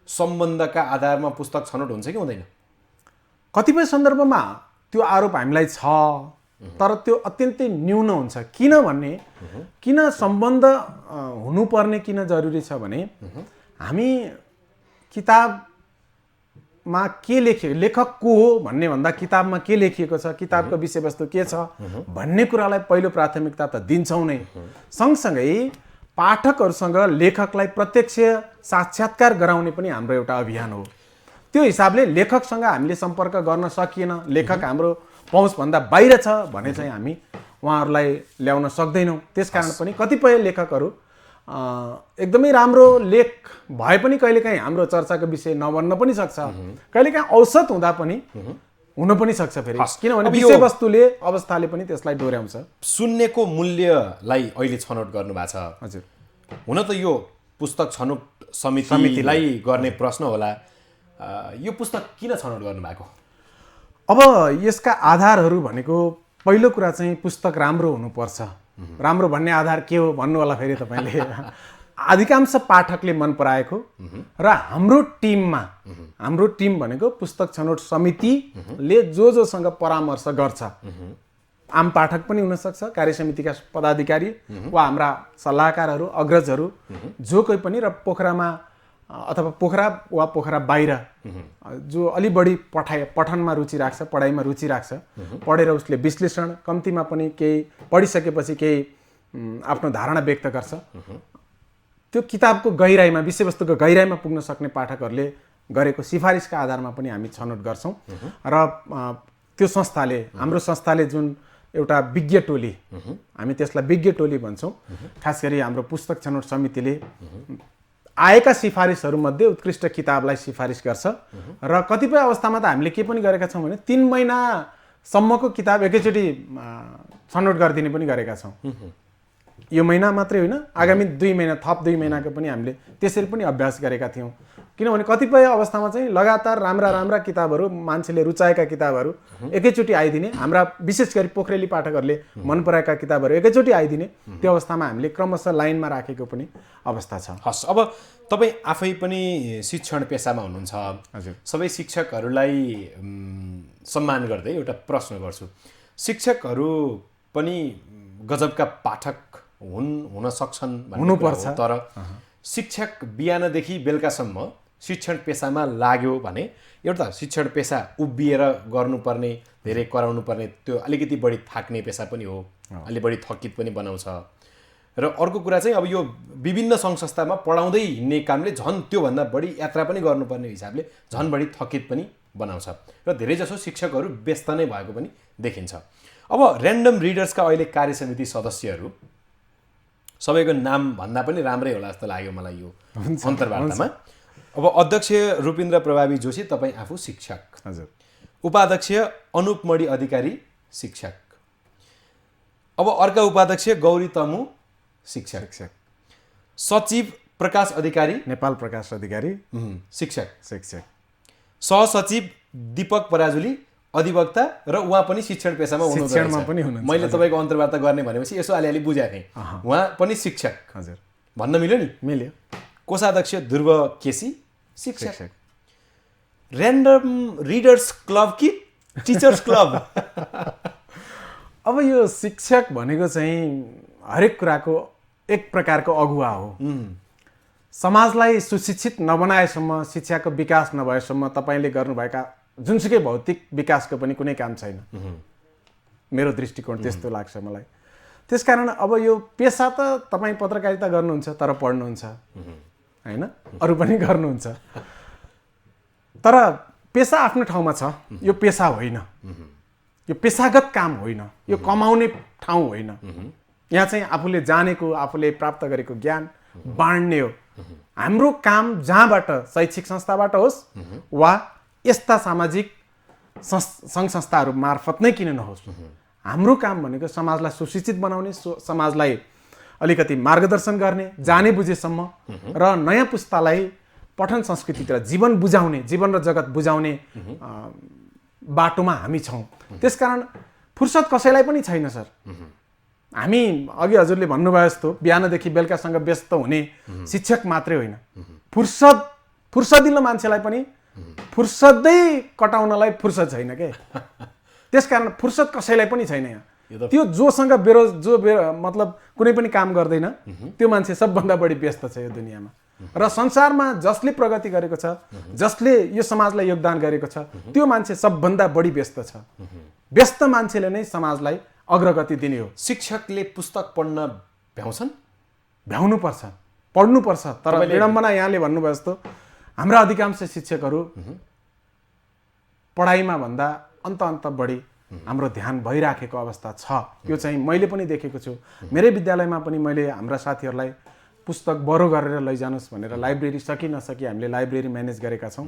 सम्बन्धका आधारमा पुस्तक छनौट हुन्छ कि हुँदैन? कतिपय सन्दर्भमा त्यो आरोप हामीलाई छ, तर त्यो अत्यन्तै न्यून हुन्छ। किनभने किन सम्बन्ध हुनुपर्ने किन जरुरी छ भने हामी किताबमा के लेखक को हो भन्ने भन्दा किताबमा के लेखिएको छ, किताबको विषयवस्तु के छ भन्ने कुरालाई पहिलो प्राथमिकता त दिन्छौँ नै। सँगसँगै पाठकहरूसँग लेखकलाई प्रत्यक्ष साक्षात्कार गराउने पनि हाम्रो एउटा अभियान हो। त्यो हिसाबले लेखकसँग हामीले सम्पर्क गर्न सकिएन, लेखक हाम्रो पहुँचभन्दा बाहिर छ भने चाहिँ हामी उहाँहरूलाई ल्याउन सक्दैनौँ। त्यसकारण पनि कतिपय लेखकहरू एकदमै राम्रो लेख भए पनि कहिलेकाहीँ हाम्रो चर्चाको विषय नबन्न पनि सक्छ, कहिलेकाहीँ औसत हुँदा पनि हुन पनि सक्छ फेरि, किनभने विषयवस्तुले अवस्थाले पनि त्यसलाई डोर्याउँछ। शून्यको मूल्यलाई अहिले छनौट गर्नुभएको छ। हजुर, हुन त यो पुस्तक छनौट समितिलाई गर्ने प्रश्न होला, यो पुस्तक किन छनौट गर्नुभएको? अब यसका आधारहरू भनेको पहिलो कुरा चाहिँ पुस्तक राम्रो हुनुपर्छ। राम्रो भन्ने आधार के हो भन्नु होला फेरि तपाईँले। अधिकांश पाठकले मन पराएको र हाम्रो टिम भनेको पुस्तक छनौट समितिले जोसँग परामर्श गर्छ, आम पाठक पनि हुनसक्छ, कार्य समितिका पदाधिकारी वा हाम्रा सल्लाहकारहरू अग्रजहरू जो कोही पनि, र पोखरामा अथवा पोखरा वा पोखरा बाहिर जो अलि बढी पठनमा रुचि राख्छ, पढाइमा रुचि राख्छ, पढेर उसले विश्लेषण कम्तीमा पनि केही पढिसकेपछि केही आफ्नो धारणा व्यक्त गर्छ, त्यो किताबको गहिराइमा विषयवस्तुको गहिराइमा पुग्न सक्ने पाठकहरूले गरेको सिफारिसका आधारमा पनि हामी छनौट गर्छौँ। र त्यो संस्थाले, हाम्रो संस्थाले जुन एउटा विज्ञ टोली, हामी त्यसलाई विज्ञ टोली भन्छौँ, खास गरी हाम्रो पुस्तक छनौट समितिले आएका सिफारिसहरूमध्ये उत्कृष्ट किताबलाई सिफारिस गर्छ। र कतिपय अवस्थामा त हामीले के पनि गरेका छौँ भने 3 महिनासम्मको किताब एकैचोटि छनौट गरिदिने पनि गरेका छौँ। यो महिना मात्रै होइन, आगामी 2 महिना, थप 2 महिनाको पनि हामीले त्यसरी पनि अभ्यास गरेका थियौँ। किनभने कतिपय अवस्थामा चाहिँ लगातार राम्रा किताबहरू, मान्छेले रुचाएका किताबहरू एकैचोटि आइदिने, हाम्रा विशेष गरी पोखरेली पाठकहरूले मन पराएका किताबहरू एकैचोटि आइदिने, त्यो अवस्थामा हामीले क्रमशः लाइनमा राखेको पनि अवस्था छ। हस्, अब तपाईँ आफै पनि शिक्षण पेसामा हुनुहुन्छ। हजुर, सबै शिक्षकहरूलाई सम्मान गर्दै एउटा प्रश्न गर्छु। शिक्षकहरू पनि गजबका पाठक हुन सक्छन्, हुनुपर्छ, तर शिक्षक बिहानदेखि बेलुकासम्म शिक्षण पेसामा लाग्यो भने एउटा शिक्षण पेसा उभिएर गर्नुपर्ने, धेरै कराउनु पर्ने, त्यो अलिकति बढी थाक्ने पेसा पनि हो, अलि बढी थकित पनि बनाउँछ। र अर्को कुरा चाहिँ अब यो विभिन्न सङ्घ संस्थामा पढाउँदै हिँड्ने कामले झन् त्योभन्दा बढी यात्रा पनि गर्नुपर्ने हिसाबले झन् बढी थकित पनि बनाउँछ, र धेरैजसो शिक्षकहरू व्यस्त नै भएको पनि देखिन्छ। अब ऱ्यान्डम रिडर्सका अहिले कार्य समिति सदस्यहरू सबैको नाम भन्दा पनि राम्रै होला जस्तो लाग्यो मलाई यो अन्तर्वार्तामा। अब अध्यक्ष रूपेन्द्र प्रभावी जोशी, तपाईँ आफू शिक्षक। हजुर। उपाध्यक्ष अनुप मणि अधिकारी शिक्षक। अब अर्का उपाध्यक्ष गौरी तमु शिक्षक। सचिव प्रकाश अधिकारी, नेपाल प्रकाश अधिकारी शिक्षक। सहसचिव दीपक पराजुली अधिवक्ता, र उहाँ पनि शिक्षण पेसामा हुनुहुन्छ। मैले तपाईँको अन्तर्वार्ता गर्ने भनेपछि यसो अलिअलि बुझाएको थिएँ, उहाँ पनि शिक्षक। हजुर, भन्न मिल्यो नि? मिल्यो। कोषाध्यक्ष ध्रुव केसी शिक्षक। ऱ्यान्डम रिडर्स क्लब कि टिचर्स क्लब? अब यो शिक्षक भनेको चाहिँ हरेक कुराको एक प्रकारको अगुवा हो। समाजलाई सुशिक्षित नबनाएसम्म, शिक्षाको विकास नभएसम्म तपाईँले गर्नुभएका जुनसुकै भौतिक विकासको पनि कुनै काम छैन। मेरो दृष्टिकोण त्यस्तो लाग्छ मलाई। त्यसकारण अब यो पेसा त तपाईँ पत्रकारिता गर्नुहुन्छ तर पढ्नुहुन्छ होइन, अरू पनि गर्नुहुन्छ, तर पेसा आफ्नो ठाउँमा छ। यो पेसा होइन, यो पेसागत काम होइन, यो कमाउने ठाउँ होइन। यहाँ चाहिँ आफूले जानेको, आफूले प्राप्त गरेको ज्ञान बाँड्ने हो। हाम्रो काम जहाँबाट शैक्षिक संस्थाबाट होस् वा यस्ता सामाजिक सङ्घ संस्थाहरू मार्फत नै किन नहोस्, हाम्रो काम भनेको समाजलाई सुशिक्षित बनाउने, समाजलाई अलिकति मार्गदर्शन गर्ने, जाने बुझेसम्म र नयाँ पुस्तालाई पठन संस्कृतितिर जीवन बुझाउने, जीवन र जगत बुझाउने बाटोमा हामी छौँ। त्यसकारण फुर्सद कसैलाई पनि छैन सर। हामी अघि हजुरले भन्नुभयो जस्तो बिहानदेखि बेलुकासँग व्यस्त हुने शिक्षक मात्रै होइन, फुर्सदिलो मान्छेलाई पनि फुर्सदै कटाउनलाई फुर्सद छैन के। त्यसकारण फुर्सद कसैलाई पनि छैन यहाँ। त्यो जोसँग मतलब कुनै पनि काम गर्दैन त्यो मान्छे सबभन्दा बढी व्यस्त छ यो दुनियाँमा। र संसारमा जसले प्रगति गरेको छ, जसले यो समाजलाई योगदान गरेको छ, त्यो मान्छे सबभन्दा बढी व्यस्त छ। व्यस्त मान्छेले नै समाजलाई अग्रगति दिने हो। शिक्षकले पुस्तक पढ्न भ्याउँछन्? भ्याउनुपर्छ, पढ्नुपर्छ। तर विडम्बना यहाँले भन्नुभयो जस्तो हाम्रा अधिकांश शिक्षकहरू पढाइमा भन्दा अन्त बढी हाम्रो ध्यान भइराखेको अवस्था छ। यो चाहिँ मैले पनि देखेको छु। मेरै विद्यालयमा पनि मैले हाम्रा साथीहरूलाई पुस्तक बरो गरेर लैजानुहोस् भनेर लाइब्रेरी सकी नसकी हामीले लाइब्रेरी म्यानेज गरेका छौँ।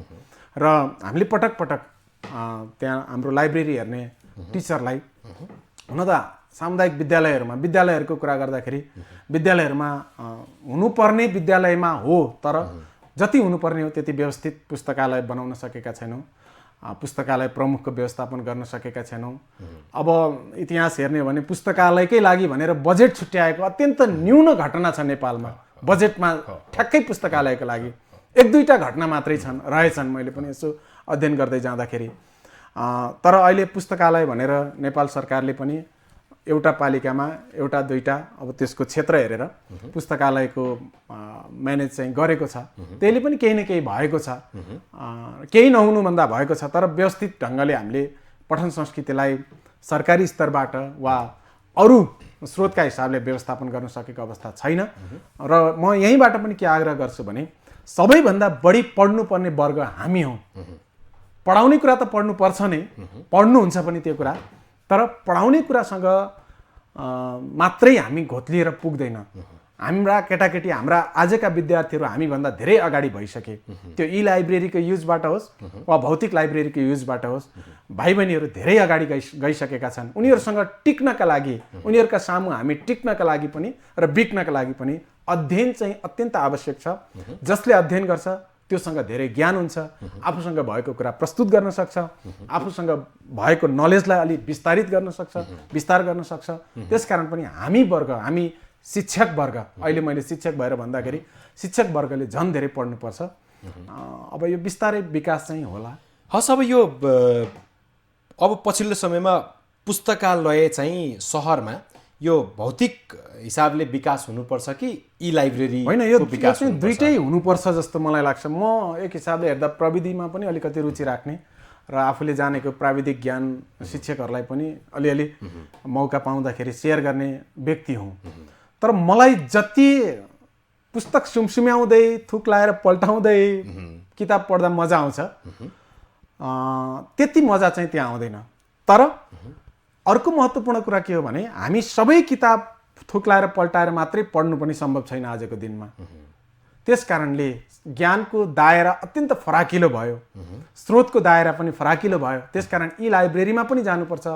र हामीले पटक पटक त्यहाँ हाम्रो लाइब्रेरी हेर्ने टिचरलाई, हुन त सामुदायिक विद्यालयहरूको कुरा गर्दाखेरि विद्यालयहरूमा हुनुपर्ने विद्यालयमा हो, तर जति हुनुपर्ने हो त्यति व्यवस्थित पुस्तकालय बनाउन सकेका छैनौँ, पुस्तकालय प्रमुखको व्यवस्थापन गर्न सकेका छैनौँ। अब इतिहास हेर्ने हो भने पुस्तकालयकै लागि भनेर बजेट छुट्याएको अत्यन्त न्यून घटना छ नेपालमा। बजेटमा ठ्याक्कै पुस्तकालयको लागि 1-2टा घटना मात्रै रहेछन् मैले पनि यसो अध्ययन गर्दै जाँदाखेरि। तर अहिले पुस्तकालय भनेर नेपाल सरकारले पनि एउटा पालिकामा 1-2टा अब त्यसको क्षेत्र हेरेर पुस्तकालयको म्यानेज चाहिँ गरेको छ। त्यसले पनि केही न केही भएको छ, केही नहुनुभन्दा भएको छ। तर व्यवस्थित ढङ्गले हामीले पठन संस्कृतिलाई सरकारी स्तरबाट वा अरू स्रोतका हिसाबले व्यवस्थापन गर्न सकेको अवस्था छैन। र म यहीँबाट पनि के आग्रह गर्छु भने सबैभन्दा बढी पढ्नुपर्ने वर्ग हामी हौँ। पढाउने कुरा त पढ्नुपर्छ नै, पढ्नुहुन्छ पनि त्यो कुरा, तर पढाउने कुरासँग मात्रै हामी घोत्लिएर पुग्दैन। हाम्रा केटाकेटी, हाम्रा आजका विद्यार्थीहरू हामीभन्दा धेरै अगाडि भइसके। त्यो ई लाइब्रेरीको युजबाट होस् वा भौतिक लाइब्रेरीको युजबाट होस्, भाइ बहिनीहरू धेरै अगाडि गइसकेका छन्। उनीहरूसँग टिक्नका लागि, उनीहरूका सामु हामी टिक्नका लागि पनि र बिक्नका लागि पनि अध्ययन चाहिँ अत्यन्त आवश्यक छ। जसले अध्ययन गर्छ त्योसँग धेरै ज्ञान हुन्छ, आफूसँग भएको कुरा प्रस्तुत गर्न सक्छ, आफूसँग भएको नलेजलाई अलि विस्तार गर्न सक्छ। त्यसकारण पनि हामी वर्ग, हामी शिक्षक वर्ग, अहिले मैले शिक्षक भएर भन्दाखेरि शिक्षक वर्गले झन् धेरै पढ्नुपर्छ। अब यो बिस्तारै विकास चाहिँ होला। हस्, अब पछिल्लो समयमा पुस्तकालय चाहिँ सहरमा यो भौतिक हिसाबले विकास हुनुपर्छ कि ई लाइब्रेरी होइन? यो विकास चाहिँ दुइटै हुनुपर्छ जस्तो मलाई लाग्छ। म एक हिसाबले हेर्दा प्रविधिमा पनि अलिकति रुचि राख्ने र आफूले जानेको प्राविधिक ज्ञान शिक्षकहरूलाई पनि अलिअलि मौका पाउँदाखेरि सेयर गर्ने व्यक्ति हुँ। तर मलाई जति पुस्तक सुमसुम्याउँदै थुक लाएर पल्टाउँदै किताब पढ्दा मजा आउँछ त्यति मजा चाहिँ त्यहाँ आउँदैन। तर अर्को महत्त्वपूर्ण कुरा के हो भने हामी सबै किताब थुक लाएर पल्टाएर मात्रै पढ्नु पनि सम्भव छैन आजको दिनमा। त्यस कारणले ज्ञानको दायरा अत्यन्त फराकिलो भयो, स्रोतको दायरा पनि फराकिलो भयो। त्यसकारण यी लाइब्रेरीमा पनि जानुपर्छ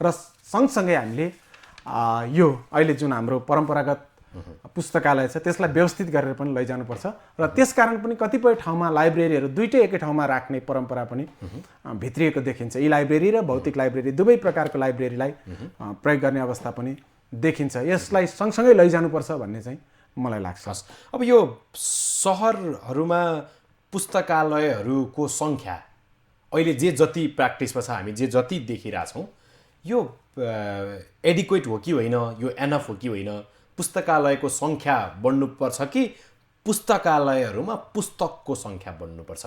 र सँगसँगै हामीले यो अहिले जुन हाम्रो परम्परागत पुस्तकालय छ त्यसलाई व्यवस्थित गरेर पनि लैजानुपर्छ। र त्यसकारण पनि कतिपय ठाउँमा लाइब्रेरीहरू दुइटै एकै ठाउँमा राख्ने परम्परा पनि भित्रिएको देखिन्छ। यी लाइब्रेरी र भौतिक लाइब्रेरी दुवै प्रकारको लाइब्रेरीलाई प्रयोग गर्ने अवस्था पनि देखिन्छ। यसलाई सँगसँगै लैजानुपर्छ भन्ने चाहिँ मलाई लाग्छ। अब यो सहरहरूमा पुस्तकालयहरूको सङ्ख्या अहिले जे जति प्र्याक्टिसमा छ, हामी जे जति देखिरहेछौँ, यो एडिक्वेट हो कि होइन, यो एनफ हो कि होइन? पुस्तकालयको सङ्ख्या बढ्नुपर्छ कि पुस्तकालयहरूमा पुस्तकको सङ्ख्या बढ्नुपर्छ?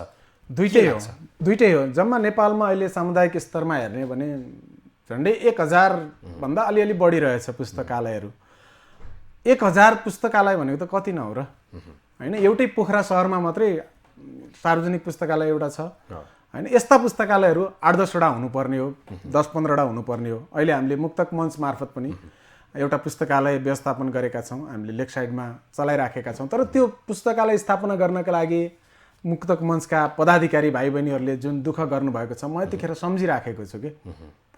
दुइटै हो। जम्मा नेपालमा अहिले सामुदायिक स्तरमा हेर्ने हो भने झन्डै 1000 भन्दा अलिअलि बढिरहेछ पुस्तकालयहरू। 1000 पुस्तकालय भनेको त कति नहो र, होइन? एउटै पोखरा सहरमा मात्रै सार्वजनिक पुस्तकालय एउटा छ, होइन? यस्ता पुस्तकालयहरू 8-10वटा हुनुपर्ने हो, 10-15वटा हुनुपर्ने हो। अहिले हामीले मुक्तक मञ्च मार्फत पनि एउटा पुस्तकालय व्यवस्थापन गरेका छौँ, हामीले लेक साइडमा चलाइराखेका छौँ। तर त्यो पुस्तकालय स्थापना गर्नका लागि मुक्तक मञ्चका पदाधिकारी भाइ बहिनीहरूले जुन दुःख गर्नुभएको छ, म यतिखेर सम्झिराखेको छु कि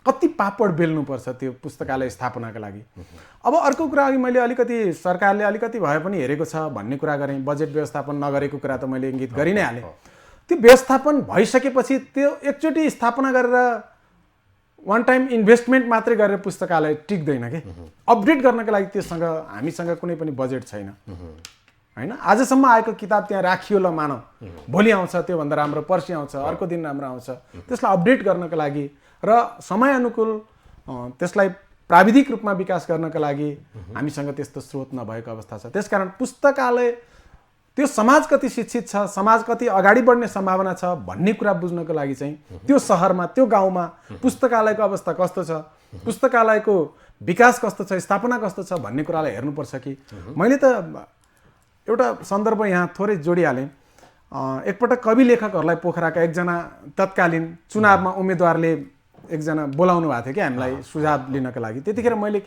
कति पापड बेल्नुपर्छ त्यो पुस्तकालय स्थापनाका लागि। अब अर्को कुरा अघि मैले अलिकति सरकारले अलिकति भए पनि हेरेको छ भन्ने कुरा गरेँ, बजेट व्यवस्थापन नगरेको कुरा त मैले इङ्गित गरि नै हालेँ। त्यो व्यवस्थापन भइसकेपछि त्यो एकचोटि स्थापना गरेर वान टाइम इन्भेस्टमेन्ट मात्रै गरेर पुस्तकालय टिक्दैन कि। अपडेट गर्नका लागि त्योसँग हामीसँग कुनै पनि बजेट छैन होइन। आजसम्म आएको किताब त्यहाँ राखियो ल मानौ, भोलि आउँछ त्योभन्दा राम्रो, पर्सि आउँछ, अर्को दिन राम्रो आउँछ, त्यसलाई अपडेट गर्नका लागि र समयानुकूल त्यसलाई प्राविधिक रूपमा विकास गर्नका लागि हामीसँग त्यस्तो स्रोत नभएको अवस्था छ। त्यसकारण पुस्तकालय त्यो समाज कति शिक्षित छ, समाज कति अगाडि बढ्ने सम्भावना छ भन्ने कुरा बुझ्नको लागि चाहिँ त्यो सहरमा, त्यो गाउँमा पुस्तकालयको अवस्था कस्तो छ, पुस्तकालयको विकास कस्तो छ, स्थापना कस्तो छ भन्ने कुरालाई हेर्नुपर्छ कि। मैले त एउटा सन्दर्भ यहाँ थोरै जोडिहालेँ। एकपटक कवि लेखकहरूलाई पोखराका एकजना तत्कालीन चुनावमा उम्मेदवारले एकजना बोलाउनु भएको थियो कि हामीलाई सुझाव लिनका लागि। त्यतिखेर मैले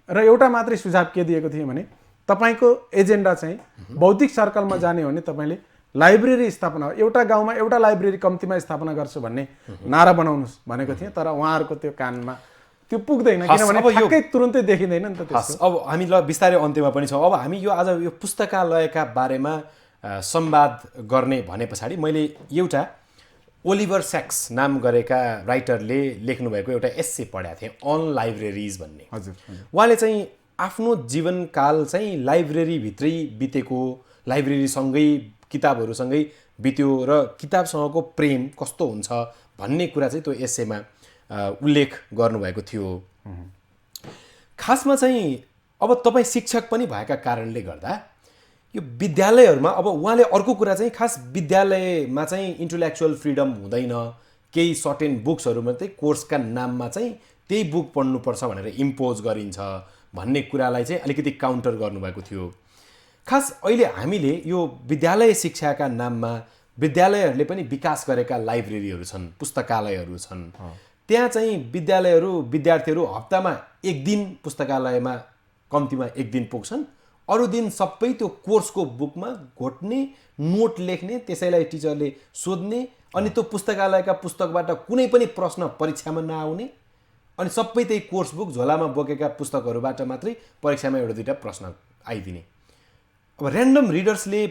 एउटा मात्रै सुझाव के दिएको थिएँ भने तपाईँको एजेन्डा चाहिँ बौद्धिक सर्कलमा जाने हो भने तपाईँले लाइब्रेरी स्थापना, एउटा गाउँमा एउटा लाइब्रेरी कम्तीमा स्थापना गर्छु भन्ने नारा बनाउनुहोस् भनेको थिएँ। तर उहाँहरूको त्यो कानमा त्यो पुग्दैन, किनभने ठ्याक्कै तुरुन्तै देखिँदैन नि त त्यसको। अब हामी ल बिस्तारै अन्त्यमा पनि छौँ। अब हामी यो आज यो पुस्तकालयका बारेमा संवाद गर्ने भने पछाडि मैले एउटा ओलिभर स्याक्स नाम गरेका राइटरले लेख्नुभएको एउटा एस्से पढेको थिएँ, अन लाइब्रेरिज भन्ने। हजुर, उहाँले चाहिँ आफ्नो जीवनकाल चाहिँ लाइब्रेरीभित्रै बितेको, लाइब्रेरीसँगै किताबहरूसँगै बित्यो र किताबसँगको प्रेम कस्तो हुन्छ भन्ने कुरा चाहिँ त्यो एस्सेमा उल्लेख गर्नुभएको थियो। खासमा चाहिँ अब तपाईँ शिक्षक पनि भएका कारणले गर्दा यो विद्यालयहरूमा अब उहाँले अर्को कुरा चाहिँ खास विद्यालयमा चाहिँ इन्टेलेक्चुअल फ्रिडम हुँदैन, केही सर्टेन बुक्सहरू मात्रै कोर्सका नाममा चाहिँ त्यही बुक पढ्नुपर्छ भनेर इम्पोज गरिन्छ भन्ने कुरालाई चाहिँ अलिकति काउन्टर गर्नुभएको थियो। खास अहिले हामीले यो विद्यालय शिक्षाका नाममा विद्यालयहरूले पनि विकास गरेका लाइब्रेरीहरू छन्, पुस्तकालयहरू छन्। त्यहाँ चाहिँ विद्यार्थीहरू हप्तामा एक दिन पुस्तकालयमा कम्तीमा एक दिन पुग्छन्, अरू दिन सबै त्यो कोर्सको बुकमा घोट्ने, नोट लेख्ने, त्यसैलाई टिचरले सोध्ने, अनि त्यो पुस्तकालयका पुस्तकबाट कुनै पनि प्रश्न परीक्षामा नआउने, अनि सबै त्यही कोर्स बुक झोलामा बोकेका पुस्तकहरूबाट मात्रै परीक्षामा एउटा दुईवटा प्रश्न आइदिने। अब ऱ्यान्डम रिडर्सले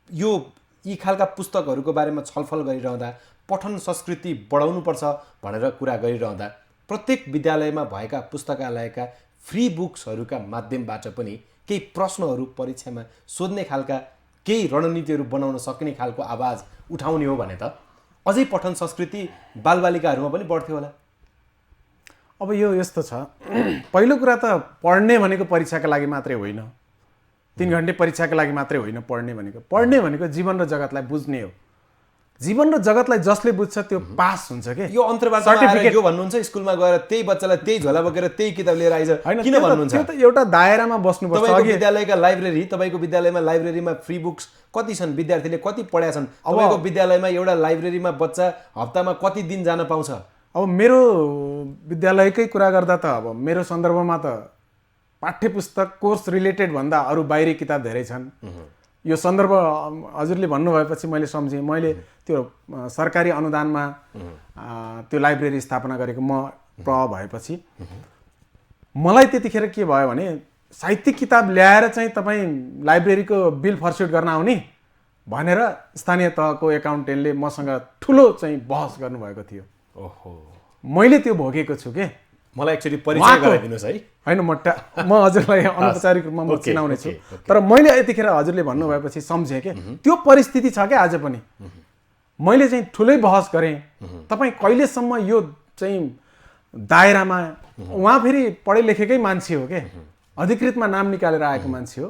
यी खालका पुस्तकहरूको बारेमा छलफल गरिरहँदा, पठन संस्कृति बढाउनुपर्छ भनेर कुरा गरिरहँदा प्रत्येक विद्यालयमा भएका पुस्तकालयका फ्री बुक्सहरूका माध्यमबाट पनि केही प्रश्नहरू परीक्षामा सोध्ने खालका केही रणनीतिहरू बनाउन सक्ने खालको आवाज उठाउने हो भने त अझै पठन संस्कृति बालबालिकाहरूमा पनि बढ्थ्यो होला। अब यो यस्तो छ, पहिलो कुरा त पढ्ने भनेको परीक्षाका लागि मात्रै होइन, 3 घन्टे परीक्षाका लागि मात्रै होइन। पढ्ने भनेको जीवन र जगतलाई बुझ्ने हो। जीवन र जगतलाई जसले बुझ्छ त्यो पास हुन्छ के। यो अन्तर्वार्ता यो भन्नुहुन्छ स्कुलमा गएर त्यही बच्चालाई त्यही झोला बोकेर त्यही किताब लिएर आइज किन भन्नुहुन्छ? त्यो त एउटा दायरामा बस्नुपर्छ। तपाईको विद्यालयका लाइब्रेरी, तपाईको विद्यालयमा लाइब्रेरीमा फ्री बुक्स कति छन्? विद्यार्थीले कति पढ्या छन्? तपाईको विद्यालयमा एउटा लाइब्रेरीमा बच्चा हप्तामा कति दिन जान पाउँछ? अब मेरो विद्यालयकै कुरा गर्दा त अब मेरो सन्दर्भमा त पाठ्यपुस्तक कोर्स रिलेटेड भन्दा अरू बाहिरी किताब धेरै छन्। यो सन्दर्भ हजुरले भन्नुभएपछि मैले सम्झेँ। मैले त्यो सरकारी अनुदानमा त्यो लाइब्रेरी स्थापना गरेको म भएपछि मलाई त्यतिखेर के भयो भने साहित्यिक किताब ल्याएर चाहिँ तपाईँ लाइब्रेरीको बिल फर्स्युट गर्न आउने भनेर स्थानीय तहको एकाउन्टेन्टले मसँग ठुलो चाहिँ बहस गर्नुभएको थियो। ओहो, मैले त्यो भोगेको छु के। मलाई एक्चुअली परिचय गराइदिनुस् है। होइन, म हजुरलाई अनौपचारिक रूपमा म चिनाउने छु। तर मैले यतिखेर हजुरले भन्नुभएपछि सम्झेँ कि त्यो परिस्थिति छ क्या आज पनि। मैले चाहिँ ठुलै बहस गरेँ, तपाईँ कहिलेसम्म यो चाहिँ दायरामा, उहाँ फेरि पढे लेखेकै मान्छे हो के, अधिकृतमा नाम निकालेर आएको मान्छे हो।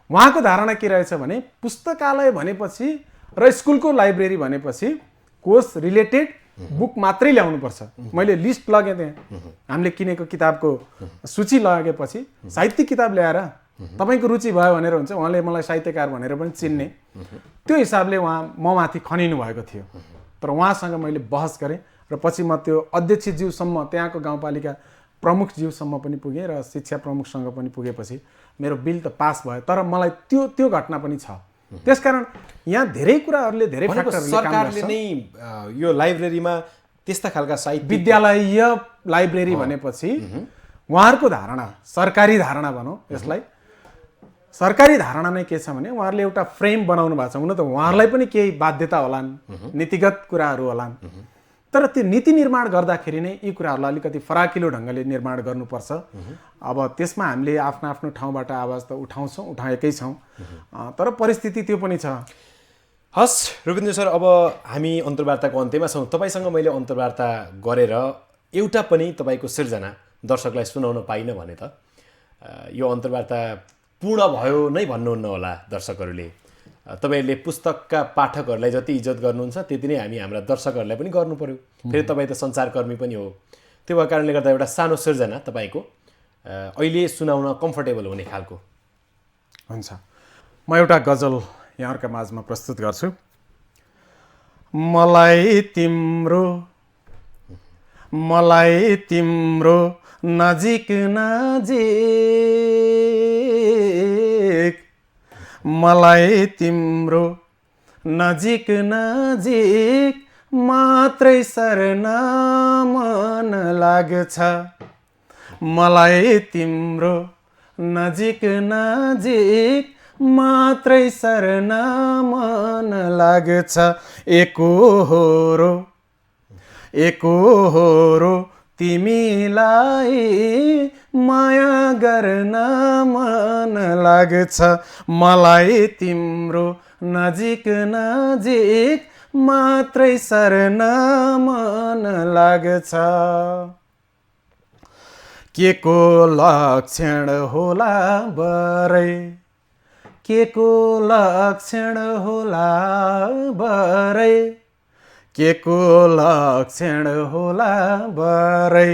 उहाँको धारणा के रहेछ भने पुस्तकालय भनेपछि र स्कुलको लाइब्रेरी भनेपछि कोर्स रिलेटेड बुक मात्रै ल्याउनुपर्छ। मैले लिस्ट लगेँ, त्यहाँ हामीले किनेको किताबको सूची लगेपछि साहित्यिक किताब ल्याएर तपाईँको रुचि भयो भनेर हुन्छ। उहाँले मलाई साहित्यकार भनेर पनि चिन्ने, त्यो हिसाबले उहाँ म माथि खनिनु भएको थियो। तर उहाँसँग मैले बहस गरेँ र पछि म त्यो अध्यक्षज्यूसम्म, त्यहाँको गाउँपालिका प्रमुखज्यूसम्म पनि पुगेँ र शिक्षा प्रमुखसँग पनि पुगेपछि मेरो बिल त पास भयो, तर मलाई त्यो घटना पनि छ। त्यसकारण यहाँ धेरै कुराहरूले धेरै फ्याक्टरहरूले काम सरकारले गर्छ। नै यो लाइब्रेरीमा त्यस्ता खालका साहित्य विद्यालयीय लाइब्रेरी भनेपछि उहाँहरूको धारणा, सरकारी धारणा भनौँ यसलाई, सरकारी धारणा नै के छ भने उहाँहरूले एउटा फ्रेम बनाउनु भएको छ। हुन त उहाँहरूलाई पनि केही बाध्यता होलान्, नीतिगत कुराहरू होलान्, तर त्यो नीति निर्माण गर्दाखेरि नै यी कुराहरूलाई अलिकति फराकिलो ढङ्गले निर्माण गर्नुपर्छ। अब त्यसमा हामीले आफ्नो आफ्नो ठाउँबाट आवाज त उठाएकै छौँ, तर परिस्थिति त्यो पनि छ। हस् रुबिन्द्र सर, अब हामी अन्तर्वार्ताको अन्त्यमा छौँ। तपाईँसँग मैले अन्तर्वार्ता गरेर एउटा पनि तपाईँको सिर्जना दर्शकलाई सुनाउन पाइनँ भने त यो अन्तर्वार्ता पूर्ण भयो नै भन्नुहुन्न होला दर्शकहरूले। तपाईँहरूले पुस्तकका पाठकहरूलाई जति इज्जत गर्नुहुन्छ त्यति नै हामी हाम्रा दर्शकहरूलाई पनि गर्नु पर्यो। फेरि तपाईँ त सञ्चारकर्मी पनि हो, त्यो भएको कारणले गर्दा एउटा सानो सिर्जना तपाईँको अहिले सुनाउन कम्फर्टेबल हुने खालको। हुन्छ, म एउटा गजल यहाँहरूका माझमा प्रस्तुत गर्छु। मलाई तिम्रो नजिक नजिक, मलाई तिम्रो नजिक नजिक मात्रै सर्न मन लाग्छ। मलाई तिम्रो नजिक नजिक मात्रै सर्न मन लाग्छ। एकोहोरो तिमीलाई माया गर्न मन लाग्छ। मलाई तिम्रो नजिक नजिक मात्रै सर्न मन लाग्छ। के को लक्षण होला बरै, के को लक्षण होला बरै, के को लक्षण होला बरै,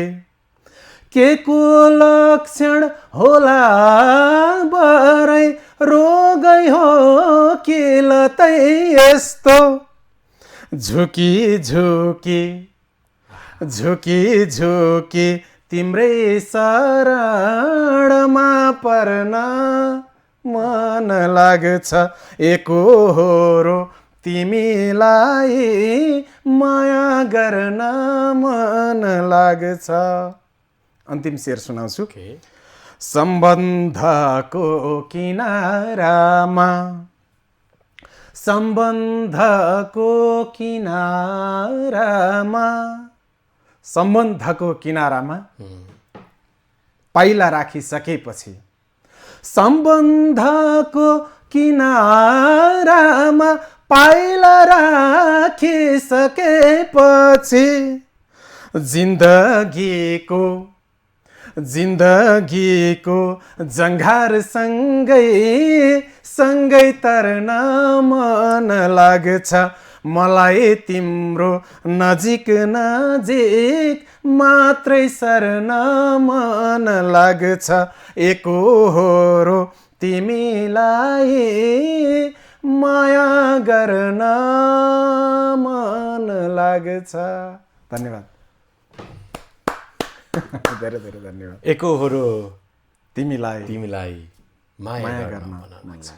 के को लक्षण होला बरै, रोगै हो कि लतै यस्तो, झुकी झुकी झुकी झुकी तिम्रै शरणमा पर्न मन लाग्छ। एकोहोरो तिमीलाई माया गर्न मन लाग्छ। अन्तिम शेर सुनाउँछु। सम्बन्धको किनारामा, सम्बन्धको किनारामा, सम्बन्धको किनारामा पाइला राखिसकेपछि, सम्बन्धको किनारामा पाइला राखिसकेपछि, जिन्दगीको जङ्घार सँगै तर्न मन लाग्छ। मलाई तिम्रो नजिक नजिक मात्रै सर्न मन लाग्छ। एकोहोरो तिमीलाई माया गर्न मन लाग्छ। धन्यवाद। धेरै धेरै धन्यवाद। एकोहोरो तिमीलाई माया गर्न मन लाग्छ।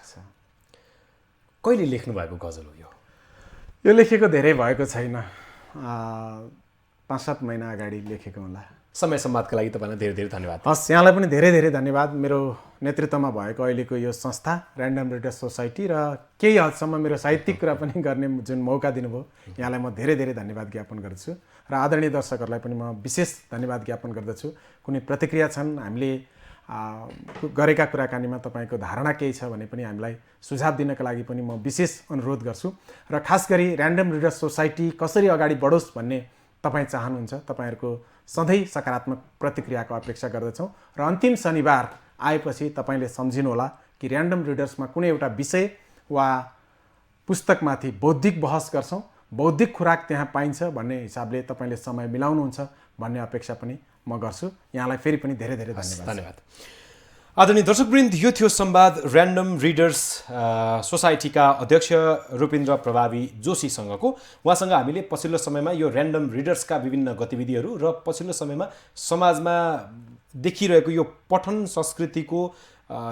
कहिले लेख्नु भएको गजल हो यो? यो लेखेको धेरै भएको छैन, 5-7 महिना अगाडि लेखेको होला। समय सम्वादका लागि तपाईँलाई धेरै धेरै धन्यवाद। हस्, यहाँलाई पनि धेरै धेरै धन्यवाद। मेरो नेतृत्वमा भएको अहिलेको यो संस्था ऱ्यान्डम रिडर्स सोसाइटी र केही हदसम्म मेरो साहित्यिक कुरा पनि गर्ने जुन मौका दिनुभयो, यहाँलाई म धेरै धेरै धन्यवाद ज्ञापन गर्छु। र आदरणीय दर्शकहरूलाई पनि म विशेष धन्यवाद ज्ञापन गर्दछु। कुनै प्रतिक्रिया छन्, हामीले गरेका कुराकानीमा तपाईँको धारणा केही छ भने पनि हामीलाई सुझाव दिनका लागि पनि म विशेष अनुरोध गर्छु। र खास गरी ऱ्यान्डम रिडर्स सोसाइटी कसरी अगाडि बढोस् भन्ने तपाईँ चाहनुहुन्छ, तपाईँहरूको सधैँ सकारात्मक प्रतिक्रियाको अपेक्षा गर्दछौँ। र अन्तिम शनिबार आएपछि तपाईँले सम्झिनुहोला कि ऱ्यान्डम रिडर्समा कुनै एउटा विषय वा पुस्तकमाथि बौद्धिक बहस गर्छौँ, बौद्धिक खुराक त्यहाँ पाइन्छ भन्ने हिसाबले तपाईँले समय मिलाउनुहुन्छ भन्ने अपेक्षा पनि म गर्छु। यहाँलाई फेरि पनि धेरै धेरै धन्यवाद। आदरणीय दर्शकवृन्द, यो थियो संवाद ऱ्यान्डम रिडर्स सोसाइटीका अध्यक्ष रूपेन्द्र प्रभावी जोशीसँगको। उहाँसँग हामीले पछिल्लो समयमा यो ऱ्यान्डम रिडर्सका विभिन्न गतिविधिहरू र पछिल्लो समयमा समाजमा देखिरहेको यो पठन संस्कृतिको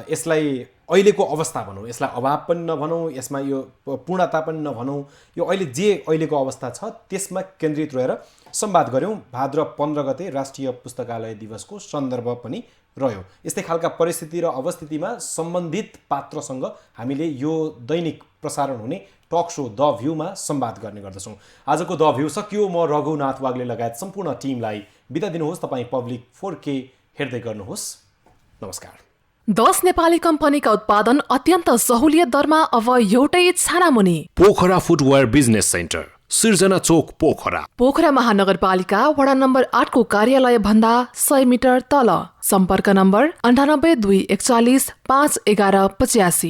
यसलाई अहिलेको अवस्था भनौँ, यसलाई अभाव पनि नभनौँ, यसमा यो पूर्णता पनि नभनौँ, यो अहिलेको अवस्था छ त्यसमा केन्द्रित रहेर संवाद गऱ्यौँ। भाद्र 15 गते राष्ट्रिय पुस्तकालय दिवसको सन्दर्भ पनि रह्यो। यस्तै खालका परिस्थिति र अवस्थितिमा सम्बन्धित पात्रसँग हामीले यो दैनिक प्रसारण हुने टक सो द भ्यूमा संवाद गर्ने गर्दछौँ। आजको द भ्यू सकियो। म रघुनाथ वाग्ले लगायत सम्पूर्ण टिमलाई बिदा दिनुहोस्। तपाईँ पब्लिक 4K हेर्दै गर्नुहोस्। नमस्कार। 10 नेपाली कम्पनीका उत्पादन अत्यन्त सहुलियत दरमा अब एउटै छानामुनि। पोखरा फुटवेयर बिजनेस सेन्टर, सिर्जना चोक, पोखरा। पोखरा महानगरपालिका वडा नम्बर 8 को कार्यालय भन्दा 100 मिटर तल। सम्पर्क नम्बर 98 241 511 85।